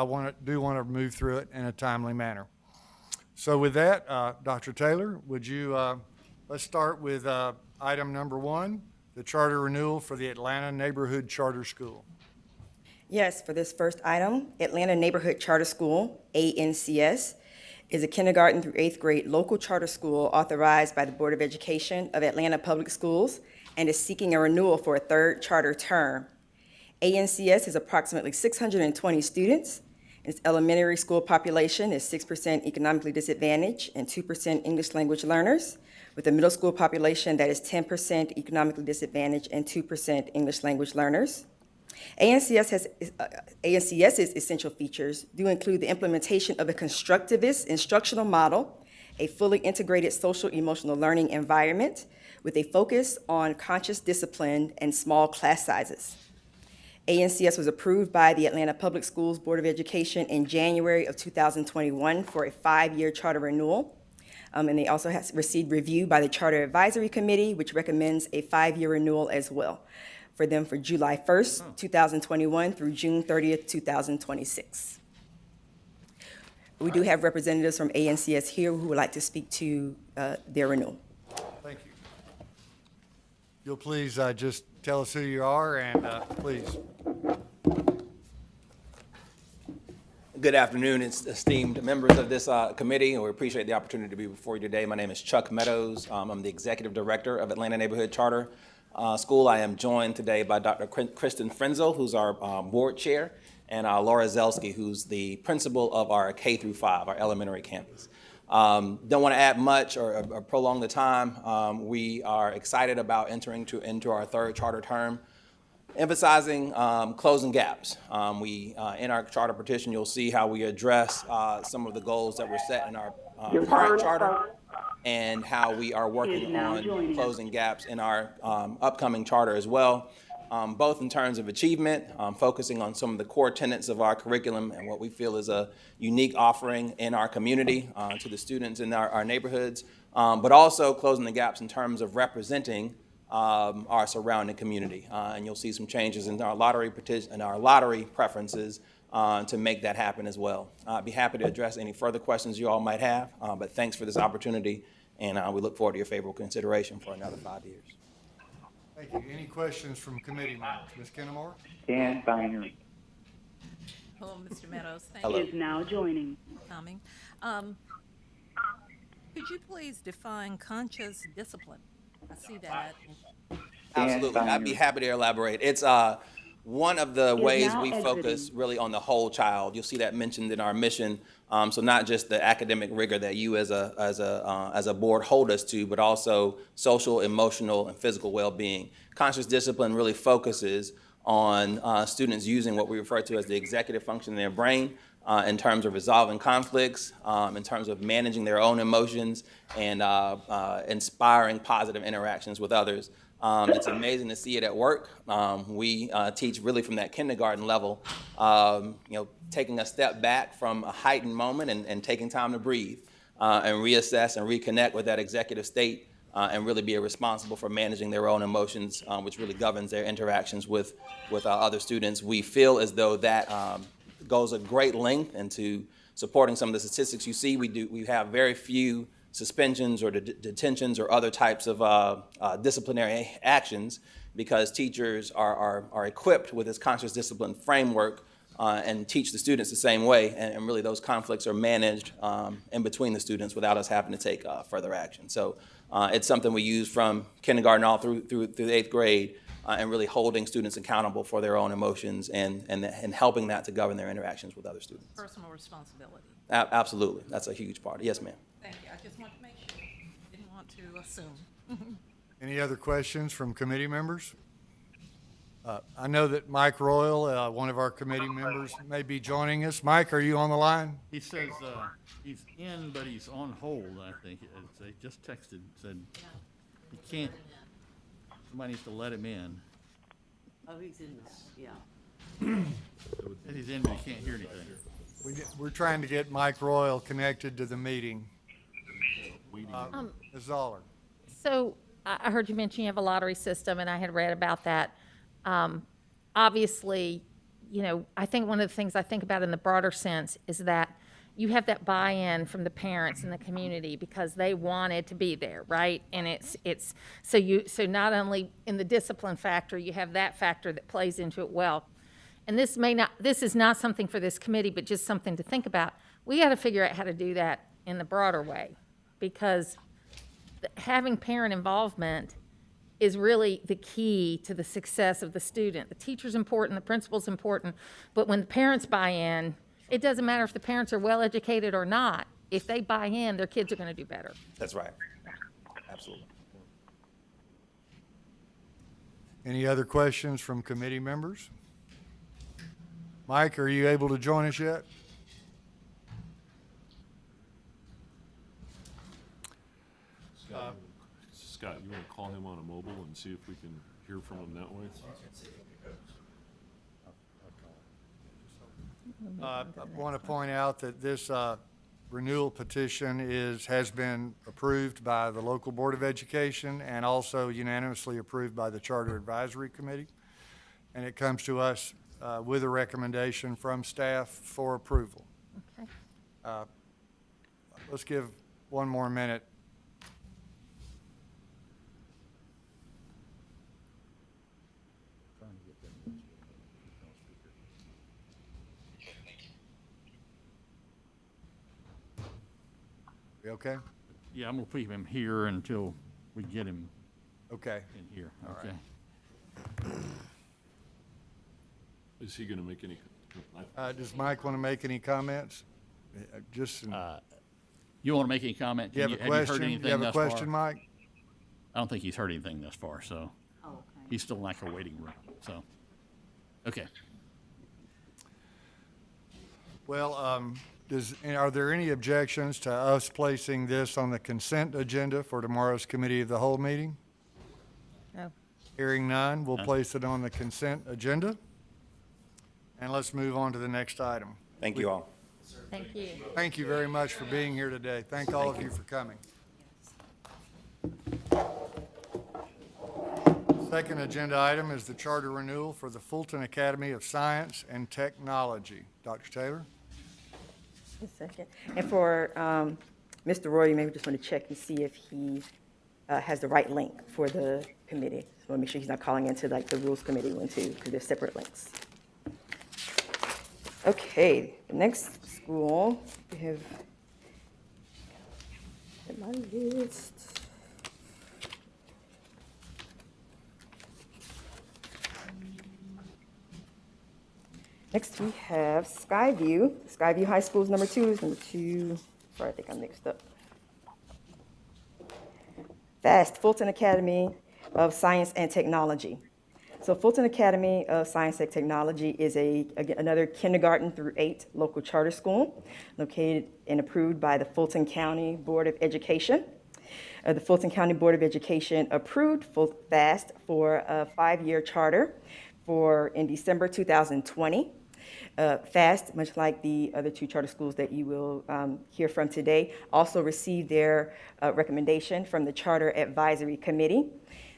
do want to move through it in a timely manner. So with that, Dr. Taylor, would you, let's start with item number 1, the charter renewal for the Atlanta Neighborhood Charter School. Yes, for this first item, Atlanta Neighborhood Charter School, ANCS, is a kindergarten through 8th grade local charter school authorized by the Board of Education of Atlanta Public Schools and is seeking a renewal for a 3rd charter term. ANCS has approximately 620 students. Its elementary school population is 6% economically disadvantaged and 2% English language learners, with a middle school population that is 10% economically disadvantaged and 2% English language learners. ANCS's essential features do include the implementation of a constructivist instructional model, a fully integrated social emotional learning environment with a focus on conscious discipline and small class sizes. ANCS was approved by the Atlanta Public Schools Board of Education in January of 2021 for a 5-year charter renewal. And they also have received review by the Charter Advisory Committee, which recommends a 5-year renewal as well for them for July 1st, 2021 through June 30th, 2026. We do have representatives from ANCS here who would like to speak to their renewal. Thank you. You'll please just tell us who you are, and please. Good afternoon, esteemed members of this committee, and we appreciate the opportunity to be before you today. My name is Chuck Meadows. I'm the Executive Director of Atlanta Neighborhood Charter School. I am joined today by Dr. Kristen Frenzel, who's our board chair, and Laura Zelsky, who's the principal of our K-5, our elementary campus. Don't want to add much or prolong the time. We are excited about entering into our 3rd charter term, emphasizing closing gaps. In our charter petition, you'll see how we address some of the goals that were set in our current charter and how we are working on closing gaps in our upcoming charter as well, both in terms of achievement, focusing on some of the core tenets of our curriculum and what we feel is a unique offering in our community to the students in our neighborhoods, but also closing the gaps in terms of representing our surrounding community. And you'll see some changes in our lottery preferences to make that happen as well. I'd be happy to address any further questions you all might have, but thanks for this opportunity, and we look forward to your favorable consideration for another 5 years. Thank you. Any questions from committee members? Ms. Kennemore? Dan Biner. Hello, Mr. Meadows. Thank Hello. you Is now joining. for coming. Could you please define conscious discipline? I see that. Absolutely. I'd be happy to elaborate. It's one of the Is ways now we focus exiting. really on the whole child. You'll see that mentioned in our mission. So not just the academic rigor that you as a board hold us to, but also social, emotional, and physical well-being. Conscious discipline really focuses on students using what we refer to as the executive function in their brain in terms of resolving conflicts, in terms of managing their own emotions, and inspiring positive interactions with others. It's amazing to see it at work. We teach really from that kindergarten level, taking a step back from a heightened moment and taking time to breathe and reassess and reconnect with that executive state and really be responsible for managing their own emotions, which really governs their interactions with other students. We feel as though that goes a great length into supporting some of the statistics you see. We have very few suspensions or detentions or other types of disciplinary actions because teachers are equipped with this conscious discipline framework and teach the students the same way, and really those conflicts are managed in between the students without us having to take further action. So it's something we use from kindergarten all through the 8th grade, and really holding students accountable for their own emotions and helping that to govern their interactions with other students. Personal responsibility. Absolutely, that's a huge part. Yes, ma'am. Thank you. I just want to make sure. Didn't want to assume. Any other questions from committee members? I know that Mike Royal, one of our committee members, may be joining us. Mike, are you on the line? He says he's in, but he's on hold, I think. They just texted, said he can't, somebody needs to let him in. Oh, he's in this, yeah. Said he's in, but he can't hear anything. We're trying to get Mike Royal connected to the meeting. Ms. Zoller. So I heard you mention you have a lottery system, and I had read about that. Obviously, I think one of the things I think about in the broader sense is that you have that buy-in from the parents and the community because they wanted to be there, right? And it's so not only in the discipline factor, you have that factor that plays into it well. And this is not something for this committee, but just something to think about. We got to figure out how to do that in the broader way, because having parent involvement is really the key to the success of the student. The teacher's important, the principal's important, but when the parents buy in, it doesn't matter if the parents are well-educated or not. If they buy in, their kids are going to do better. That's right. Absolutely. Any other questions from committee members? Mike, are you able to join us yet? Scott, you want to call him on a mobile and see if we can hear from him that way? I want to point out that this renewal petition has been approved by the local Board of Education and also unanimously approved by the Charter Advisory Committee. And it comes to us with a recommendation from staff for approval. Okay. Let's give one more minute. We okay? Yeah, I'm gonna keep him here until we get him Okay. in here, All okay? Is he going to make any? Does Mike want to make any comments? Just, You wanna make any comment? do you have a question? Do you have a question, Mike? I don't think he's heard anything thus far, so Oh, okay. he's still in like a waiting room, so, okay. Well, are there any objections to us placing this on the consent agenda for tomorrow's Committee of the Whole meeting? No. Hearing none, we'll place it on the consent agenda. And let's move on to the next item. Thank you all. Thank you. Thank you very much for being here today. Thank all of you for coming. Second agenda item is the charter renewal for the Fulton Academy of Science and Technology. Dr. Taylor? A second. And for Mr. Roy, you may just want to check and see if he has the right link for the committee. So I want to make sure he's not calling into like the Rules Committee one too, because they're separate links. Okay, the next school, we have my list. Next, we have Skyview. Skyview High School is number two. Sorry, I think I'm mixed up. FAST, Fulton Academy of Science and Technology. So Fulton Academy of Science and Technology is another kindergarten through 8 local charter school located and approved by the Fulton County Board of Education. The Fulton County Board of Education approved FAST for a 5-year charter in December 2020. FAST, much like the other 2 charter schools that you will hear from today, also received their recommendation from the Charter Advisory Committee.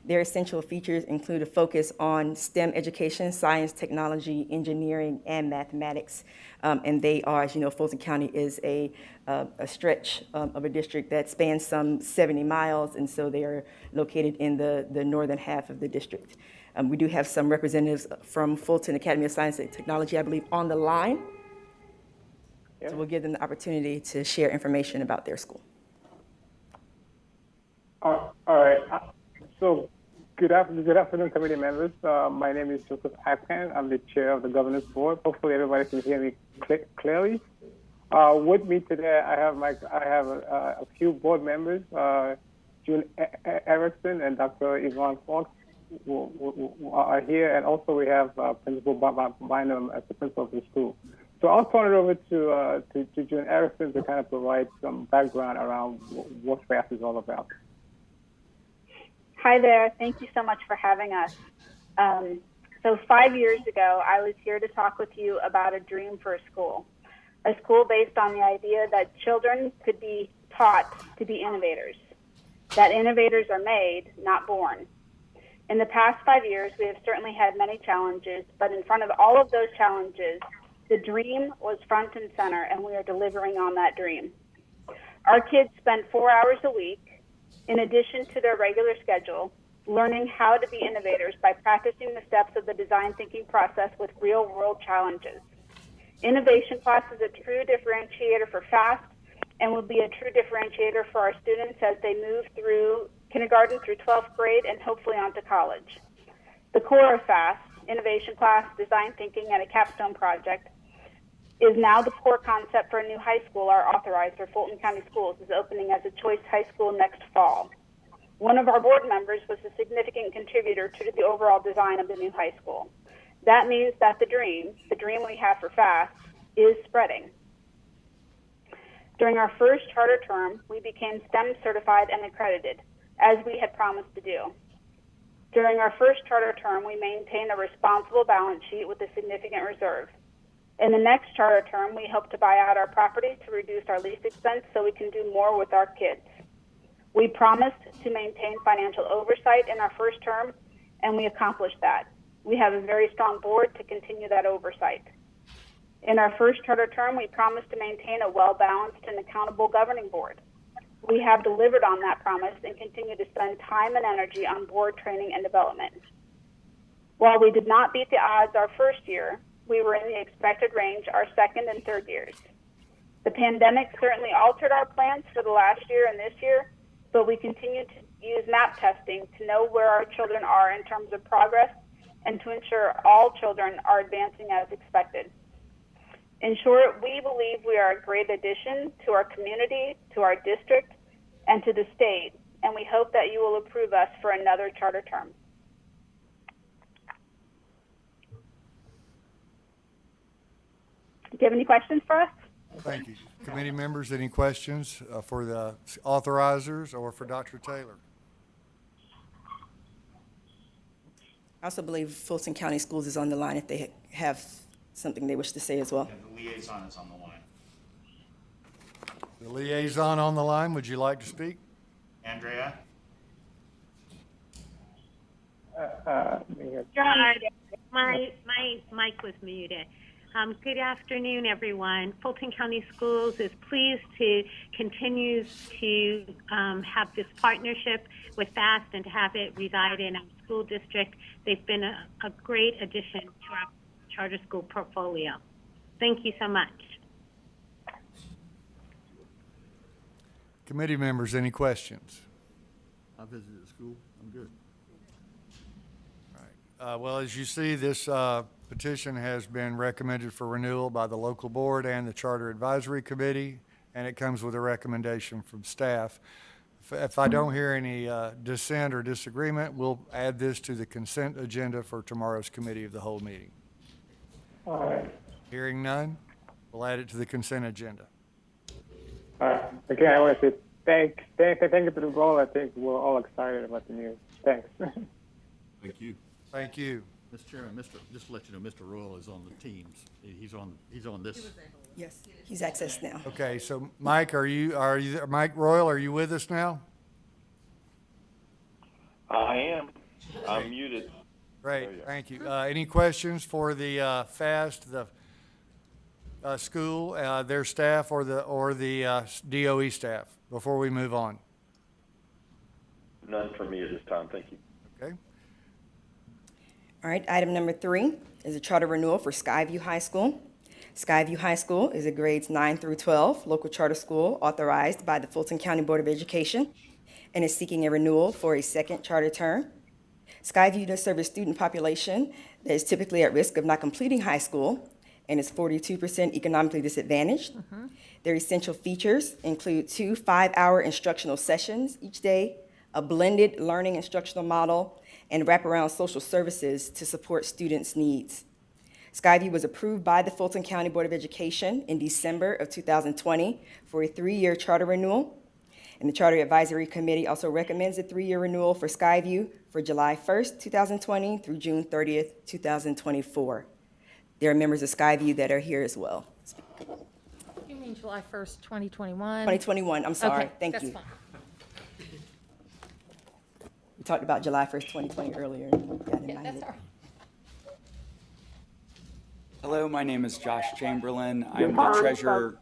Their essential features include a focus on STEM education, science, technology, engineering, and mathematics. And they are, as you know, Fulton County is a stretch of a district that spans some 70 miles, and so they are located in the northern half of the district. We do have some representatives from Fulton Academy of Science and Technology, I believe, on the line. So we'll give them the opportunity to share information about their school. All right. So good afternoon, committee members. My name is Joseph Hackman. I'm the chair of the governance board. Hopefully everybody can hear me clearly. With me today, I have a few board members, June Erickson and Dr. Yvonne Fox are here, and also we have Principal Bynum as the principal of the school. So I'll turn it over to June Erickson to kind of provide some background around what FAST is all about. Hi there. Thank you so much for having us. So 5 years ago, I was here to talk with you about a dream for a school based on the idea that children could be taught to be innovators, that innovators are made, not born. In the past 5 years, we have certainly had many challenges, but in front of all of those challenges, the dream was front and center, and we are delivering on that dream. Our kids spend 4 hours a week, in addition to their regular schedule, learning how to be innovators by practicing the steps of the design thinking process with real-world challenges. Innovation class is a true differentiator for FAST and will be a true differentiator for our students as they move through kindergarten through 12th grade and hopefully onto college. The core of FAST, innovation class, design thinking, and a capstone project, is now the core concept for a new high school our authorizer, Fulton County Schools, is opening as a choice high school next fall. One of our board members was a significant contributor to the overall design of the new high school. That means that the dream we have for FAST, is spreading. During our first charter term, we became STEM certified and accredited, as we had promised to do. During our first charter term, we maintained a responsible balance sheet with a significant reserve. In the next charter term, we hope to buy out our property to reduce our lease expense so we can do more with our kids. We promised to maintain financial oversight in our first term, and we accomplished that. We have a very strong board to continue that oversight. In our first charter term, we promised to maintain a well-balanced and accountable governing board. We have delivered on that promise and continue to spend time and energy on board training and development. While we did not beat the odds our first year, we were in the expected range our second and third years. The pandemic certainly altered our plans for the last year and this year, but we continue to use map testing to know where our children are in terms of progress and to ensure all children are advancing as expected. In short, we believe we are a great addition to our community, to our district, and to the state, and we hope that you will approve us for another charter term. Do you have any questions for us? Thank you. Committee members, any questions for the authorizers or for Dr. Taylor? I also believe Fulton County Schools is on the line if they have something they wish to say as well. And the liaison is on the line. The liaison on the line, would you like to speak? Andrea? Sorry, my mic was muted. Good afternoon, everyone. Fulton County Schools is pleased to continue to have this partnership with FAST and to have it reside in our school district. They've been a great addition to our charter school portfolio. Thank you so much. Committee members, any questions? I visited the school. I'm good. Well, as you see, this petition has been recommended for renewal by the local board and the Charter Advisory Committee, and it comes with a recommendation from staff. If I don't hear any dissent or disagreement, we'll add this to the consent agenda for tomorrow's committee of the whole meeting. All right. Hearing none, we'll add it to the consent agenda. All right. Again, I want to say thank you to the board. I think we're all excited about the news. Thanks. Thank you. Thank you. Mr. Chairman, just to let you know, Mr. Royal is on the teams. He's on this. Yes, he's accessed now. Okay, so Mike, Mike Royal, are you with us now? I am. I'm muted. Great, thank you. Any questions for the FAST, the school, their staff, or the DOE staff before we move on? None for me at this time. Thank you. Okay. All right, item number 3 is a charter renewal for Skyview High School. Skyview High School is a grades 9 through 12 local charter school authorized by the Fulton County Board of Education and is seeking a renewal for a second charter term. Skyview does serve a student population that is typically at risk of not completing high school and is 42% economically disadvantaged. Their essential features include 2 5-hour instructional sessions each day, a blended learning instructional model, and wraparound social services to support students' needs. Skyview was approved by the Fulton County Board of Education in December of 2020 for a 3-year charter renewal. And the Charter Advisory Committee also recommends a 3-year renewal for Skyview for July 1st, 2020 through June 30th, 2024. There are members of Skyview that are here as well. You mean July 1st, 2021? 2021, I'm sorry, Okay, thank that's you. fine. We talked about July 1st, 2020 earlier. Got Yeah, reminded. that's all right. Hello, my name is Josh Chamberlain. I'm the treasurer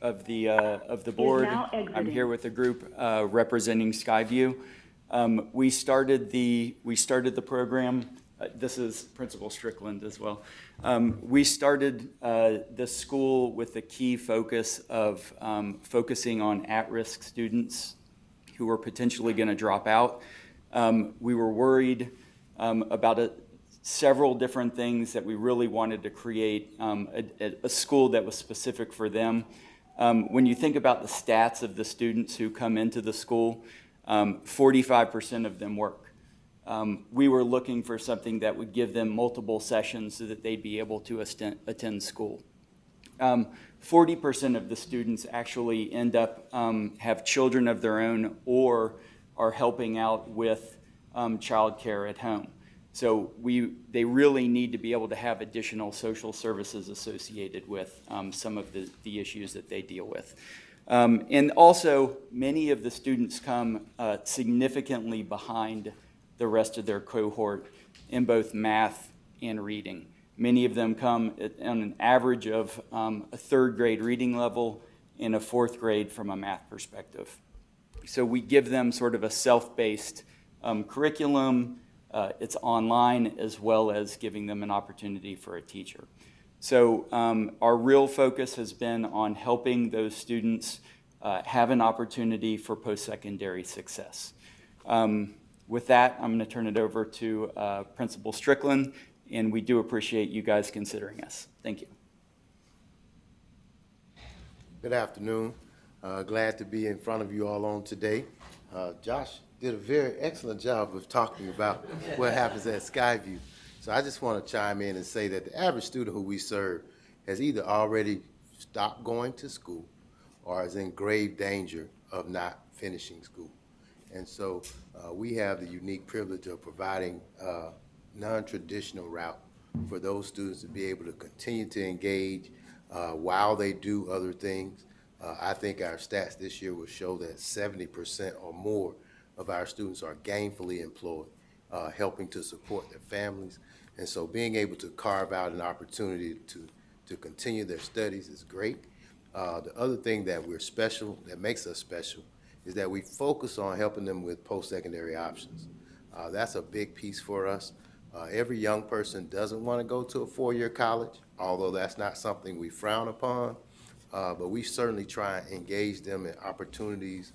of the board. now exiting. I'm here with a group representing Skyview. We started the program. This is Principal Strickland as well. We started this school with the key focus of focusing on at-risk students who were potentially going to drop out. We were worried about several different things that we really wanted to create a school that was specific for them. When you think about the stats of the students who come into the school, 45% of them work. We were looking for something that would give them multiple sessions so that they'd be able to attend school. 40% of the students actually end up have children of their own or are helping out with childcare at home. So they really need to be able to have additional social services associated with some of the issues that they deal with. And also, many of the students come significantly behind the rest of their cohort in both math and reading. Many of them come on an average of a 3rd grade reading level and a 4th grade from a math perspective. So we give them sort of a self-based curriculum. It's online, as well as giving them an opportunity for a teacher. So our real focus has been on helping those students have an opportunity for post-secondary success. With that, I'm going to turn it over to Principal Strickland, and we do appreciate you guys considering us. Thank you. Good afternoon. Glad to be in front of you all on today. Josh did a very excellent job of talking about what happens at Skyview. So I just want to chime in and say that the average student who we serve has either already stopped going to school or is in grave danger of not finishing school. And so we have the unique privilege of providing a non-traditional route for those students to be able to continue to engage while they do other things. I think our stats this year will show that 70% or more of our students are gainfully employed, helping to support their families. And so being able to carve out an opportunity to continue their studies is great. The other thing that makes us special, is that we focus on helping them with post-secondary options. That's a big piece for us. Every young person doesn't want to go to a 4-year college, although that's not something we frown upon. But we certainly try and engage them in opportunities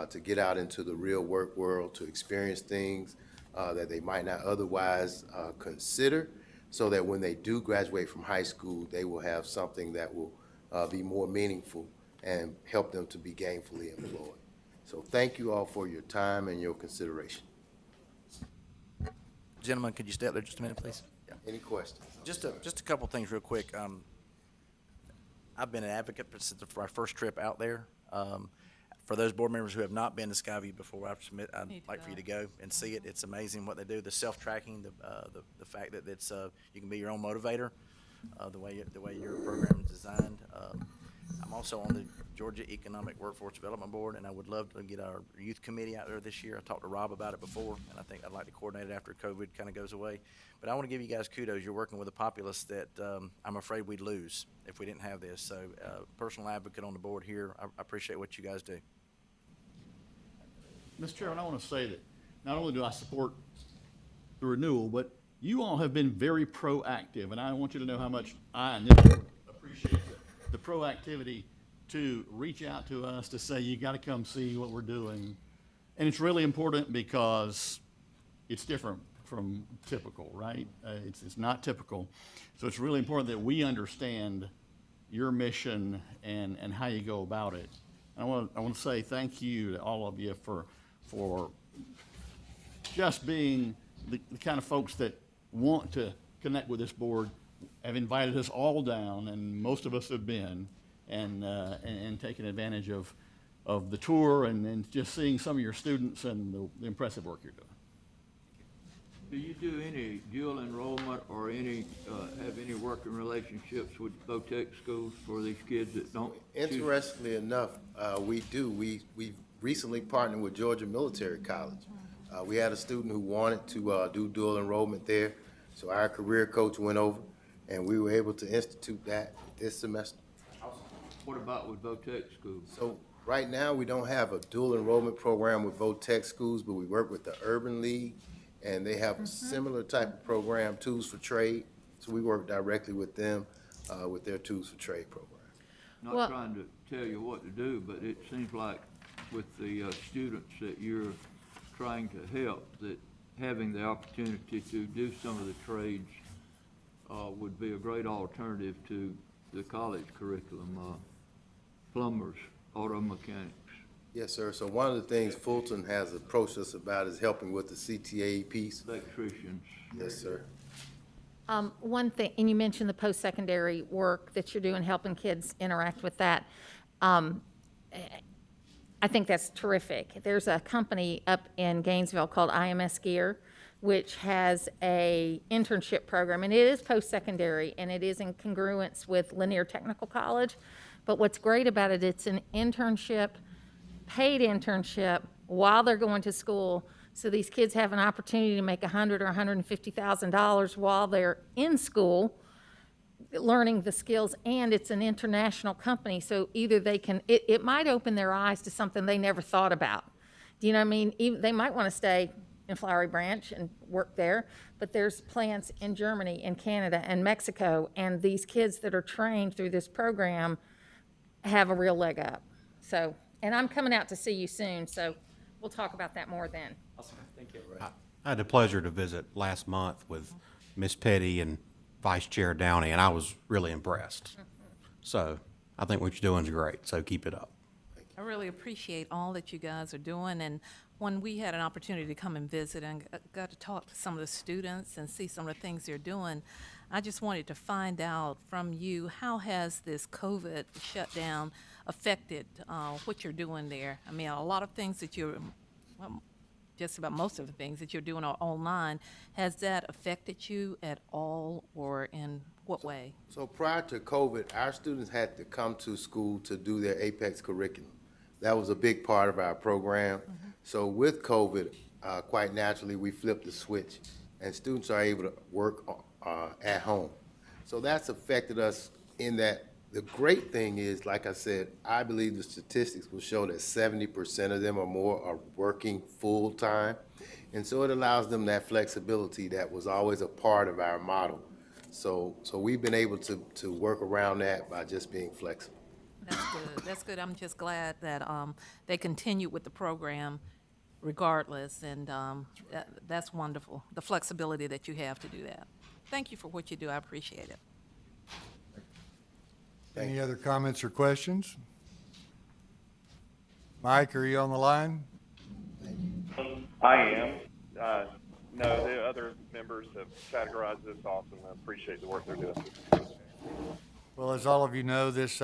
to get out into the real work world, to experience things that they might not otherwise consider. so that when they do graduate from high school, they will have something that will be more meaningful and help them to be gainfully employed. So thank you all for your time and your consideration. Gentlemen, could you stay up there just a minute, please? Yeah. Any questions? Just a couple things real quick. I've been an advocate since our first trip out there. For those board members who have not been to Skyview before, I'd like for you to go and see it. It's amazing what they do. The self-tracking, the fact that it's you can be your own motivator, the way your program is designed. I'm also on the Georgia Economic Workforce Development Board, and I would love to get our youth committee out there this year. I talked to Rob about it before, and I think I'd like to coordinate it after COVID kind of goes away. But I want to give you guys kudos. You're working with a populace that I'm afraid we'd lose if we didn't have this. So personal advocate on the board here. I appreciate what you guys do. Mr. Chairman, I want to say that not only do I support the renewal, but you all have been very proactive, and I want you to know how much I and this board appreciate the proactivity to reach out to us to say, you got to come see what we're doing. And it's really important because it's different from typical, right? It's not typical. So it's really important that we understand your mission and how you go about it. I want to say thank you to all of you for just being the kind of folks that want to connect with this board, have invited us all down, and most of us have been, and taken advantage of the tour and just seeing some of your students and the impressive work you're doing. Do you do any dual enrollment or any have any working relationships with VOTEC schools for these kids that don't? Interestingly enough, we do. We recently partnered with Georgia Military College. We had a student who wanted to do dual enrollment there, so our career coach went over, and we were able to institute that this semester. What about with VOTEC schools? So right now, we don't have a dual enrollment program with VOTEC schools, but we work with the Urban League, and they have a similar type of program, Tools for Trade. So we work directly with them with their Tools for Trade program. Not trying to tell you what to do, but it seems like with the students that you're trying to help, that having the opportunity to do some of the trades would be a great alternative to the college curriculum, plumbers, auto mechanics. Yes, sir. So one of the things Fulton has approached us about is helping with the CTA piece. Electricians. Yes, sir. One thing, and you mentioned the post-secondary work that you're doing, helping kids interact with that. I think that's terrific. There's a company up in Gainesville called IMS Gear, which has a internship program, and it is post-secondary, and it is in congruence with Lanier Technical College. But what's great about it, it's an internship, paid internship while they're going to school. So these kids have an opportunity to make $100,000 or $150,000 while they're in school, learning the skills, and it's an international company. So either they can, it might open their eyes to something they never thought about. Do you know what I mean? Even, they might want to stay in Flowery Branch and work there, but there's plants in Germany and Canada and Mexico, and these kids that are trained through this program have a real leg up. So, and I'm coming out to see you soon, so we'll talk about that more then. Awesome. Thank you. I had the pleasure to visit last month with Ms. Petty and Vice Chair Downey, and I was really impressed. So I think what you're doing is great, so keep it up. I really appreciate all that you guys are doing, and when we had an opportunity to come and visit and got to talk to some of the students and see some of the things they're doing, I just wanted to find out from you, how has this COVID shutdown affected what you're doing there? I mean, a lot of things that you're, well, just about most of the things that you're doing are online. Has that affected you at all, or in what way? So prior to COVID, our students had to come to school to do their APEX curriculum. That was a big part of our program. So with COVID, quite naturally, we flipped the switch, and students are able to work at home. So that's affected us in that. The great thing is, like I said, I believe the statistics will show that 70% of them or more are working full-time. And so it allows them that flexibility that was always a part of our model. So we've been able to work around that by just being flexible. That's good. That's good. I'm just glad that they continue with the program regardless, and that's wonderful, the flexibility that you have to do that. thank you for what you do. I appreciate it. Any other comments or questions? Mike, are you on the line? I am. No, the other members have categorized this awesome. I appreciate the work they're doing. Well, as all of you know, this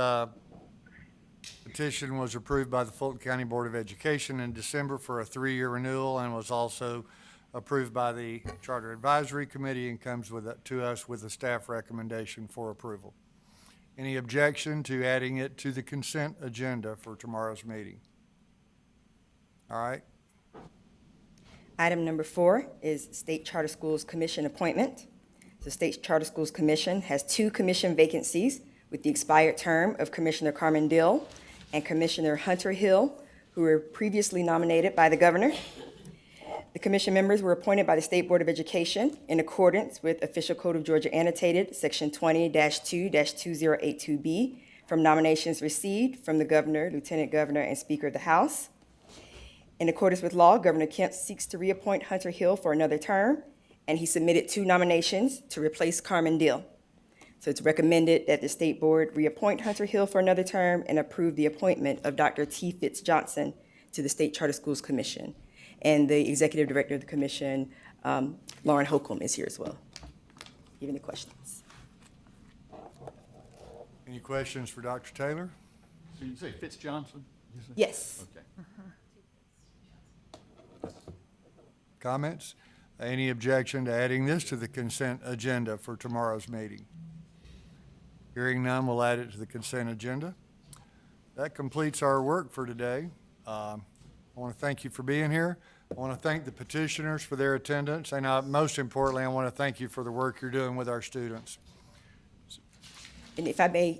petition was approved by the Fulton County Board of Education in December for a 3-year renewal and was also approved by the Charter Advisory Committee and comes to us with a staff recommendation for approval. Any objection to adding it to the consent agenda for tomorrow's meeting? All right. Item number 4 is State Charter Schools Commission appointment. The State Charter Schools Commission has 2 commission vacancies with the expired term of Commissioner Carmen Dill and Commissioner Hunter Hill, who were previously nominated by the governor. The commission members were appointed by the State Board of Education in accordance with Official Code of Georgia Annotated, Section 20-2-2082B, from nominations received from the governor, lieutenant governor, and Speaker of the House. In accordance with law, Governor Kemp seeks to reappoint Hunter Hill for another term, and he submitted 2 nominations to replace Carmen Dill. So it's recommended that the State Board reappoint Hunter Hill for another term and approve the appointment of Dr. T. Fitz Johnson to the State Charter Schools Commission. And the Executive Director of the Commission, Lauren Holcomb, is here as well. You have any questions? Any questions for Dr. Taylor? Did you say Fitz Johnson? Yes. Okay. Comments? Any objection to adding this to the consent agenda for tomorrow's meeting? Hearing none, we'll add it to the consent agenda. That completes our work for today. I want to thank you for being here. I want to thank the petitioners for their attendance, and most importantly, I want to thank you for the work you're doing with our students. And if I may,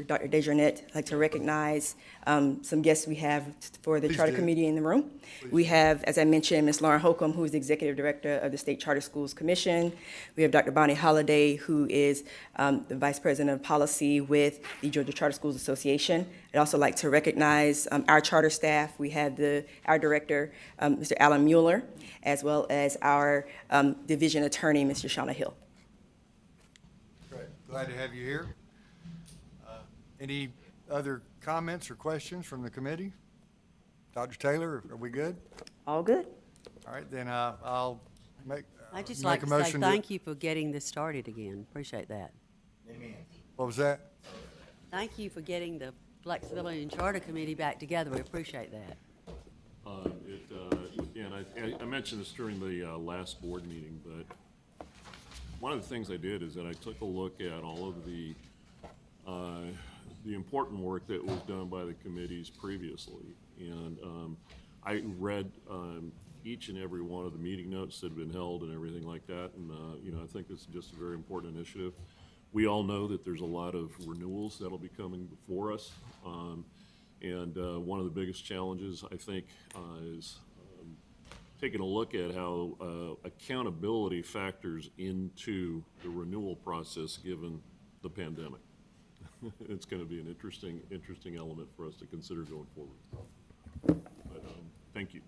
Dr. Desjardins, I'd like to recognize some guests we have for the Please Charter do. Committee in the room. We have, as I mentioned, Ms. Lauren Holcomb, who is the Executive Director of the State Charter Schools Commission. We have Dr. Bonnie Holliday, who is the Vice President of Policy with the Georgia Charter Schools Association. I'd also like to recognize our charter staff. We have our Director, Mr. Alan Mueller, as well as our Division Attorney, Mr. Shauna Hill. Great. Glad to have you here. Any other comments or questions from the committee? Dr. Taylor, are we good? All good. All right, then I'll make I'd just make like a to say motion. thank you for getting this started again. Appreciate that. What was that? Thank you for getting the Flexibility and Charter Committee back together. We appreciate that. And I mentioned this during the last board meeting, but one of the things I did is that I took a look at all of the important work that was done by the committees previously. And I read each and every one of the meeting notes that have been held and everything like that. And, I think this is just a very important initiative. We all know that there's a lot of renewals that'll be coming before us. And one of the biggest challenges, I think, is taking a look at how accountability factors into the renewal process given the pandemic. It's going to be an interesting element for us to consider going forward. But thank you.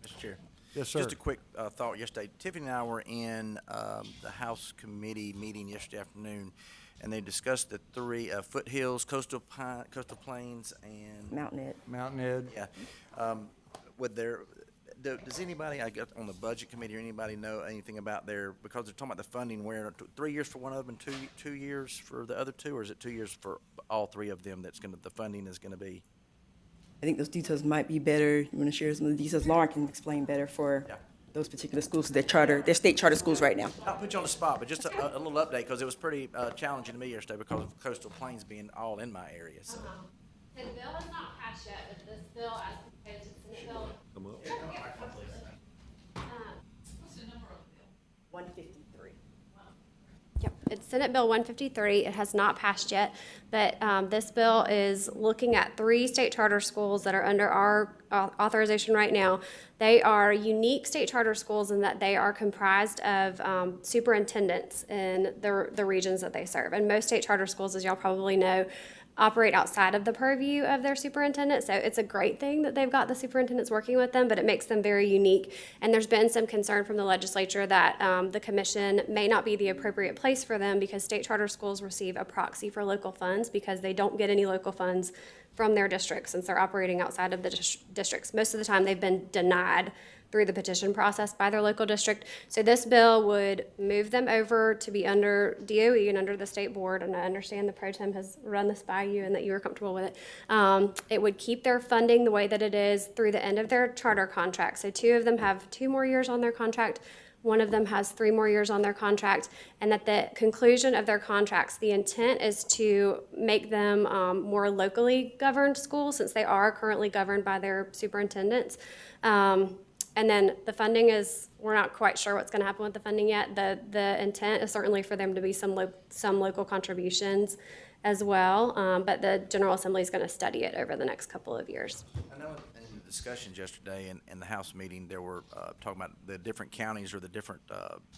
Mr. Chair. Yes, sir. Just a quick thought yesterday. Tiffany and I were in the House Committee meeting yesterday afternoon, and they discussed the 3 foothills, coastal plains, and Mountain Ed. Mountain Ed. Yeah. Does anybody, I guess, on the budget committee or anybody know anything about because they're talking about the funding, where 3 years for one of them and 2 years for the other 2, or is it 2 years for all 3 of them the funding is going to be? I think those details might be better. You want to share some of the details? Lauren can explain better for those particular schools, they're state charter schools right now. I'll put you on the spot, but just a little update, because it was pretty challenging to me yesterday because of coastal plains being all in my area. So. The bill has not passed yet, but this bill, as proposed, it's Senate bill. Come up. What's the number of the bill? 153. Yep, it's Senate Bill 153. It has not passed yet, but this bill is looking at 3 state charter schools that are under our authorization right now. They are unique state charter schools in that they are comprised of superintendents in the regions that they serve. And most state charter schools, as y'all probably know, operate outside of the purview of their superintendent. So it's a great thing that they've got the superintendents working with them, but it makes them very unique. And there's been some concern from the legislature that the commission may not be the appropriate place for them because state charter schools receive a proxy for local funds because they don't get any local funds from their districts since they're operating outside of the districts. Most of the time, they've been denied through the petition process by their local district. So this bill would move them over to be under DOE and under the state board, and I understand the pro tem has run this by you and that you were comfortable with it. It would keep their funding the way that it is through the end of their charter contract. So 2 of them have 2 more years on their contract. 1 of them has 3 more years on their contract, and at the conclusion of their contracts, the intent is to make them more locally governed schools since they are currently governed by their superintendents. And then the funding is, we're not quite sure what's going to happen with the funding yet. The intent is certainly for them to be some local contributions as well, but the General Assembly is going to study it over the next couple of years. I know in the discussions yesterday in the House meeting, there were talking about the different counties or the different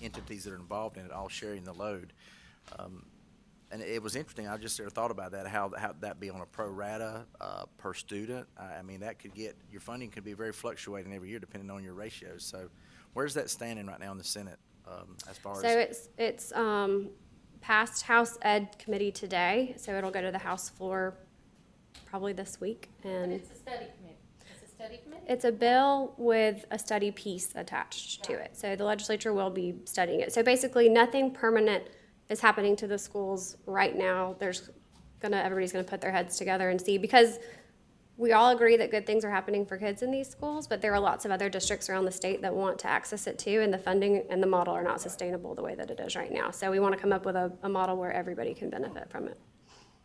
entities that are involved in it all sharing the load. And it was interesting. I just sort of thought about that, how that be on a pro rata per student. I mean, that could get, your funding could be very fluctuating every year depending on your ratios. So where's that standing right now in the Senate as far as? So it's passed House Ed Committee today, so it'll go to the House floor probably this week. And It's a study committee. It's a study committee? it's a bill with a study piece attached to it. So the legislature will be studying it. So basically, nothing permanent is happening to the schools right now. Everybody's gonna put their heads together and see, because we all agree that good things are happening for kids in these schools, but there are lots of other districts around the state that want to access it too, and the funding and the model are not sustainable the way that it is right now. So we want to come up with a model where everybody can benefit from it.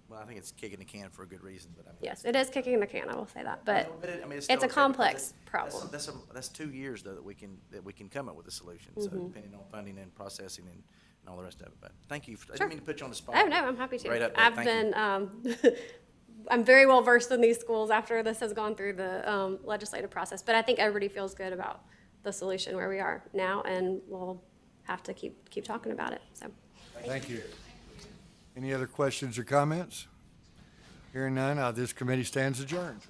Well, I think it's kicking the can for a good reason, but I mean, Yes, it is kicking the can, I will say that, but I mean, it's still a tricky complex because problem. That's 2 years though that we can come up with a solution. So depending on funding and processing and all the rest of it. But thank you. I didn't mean to put you on the spot. Oh, no, I'm happy Great to. update. I've Thank you. been, I'm very well versed in these schools after this has gone through the legislative process, but I think everybody feels good about the solution where we are now, and we'll have to keep talking about it, so. Thank you. Any other questions or comments? Hearing none, this committee stands adjourned.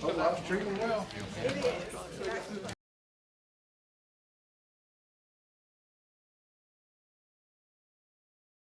I was treating well.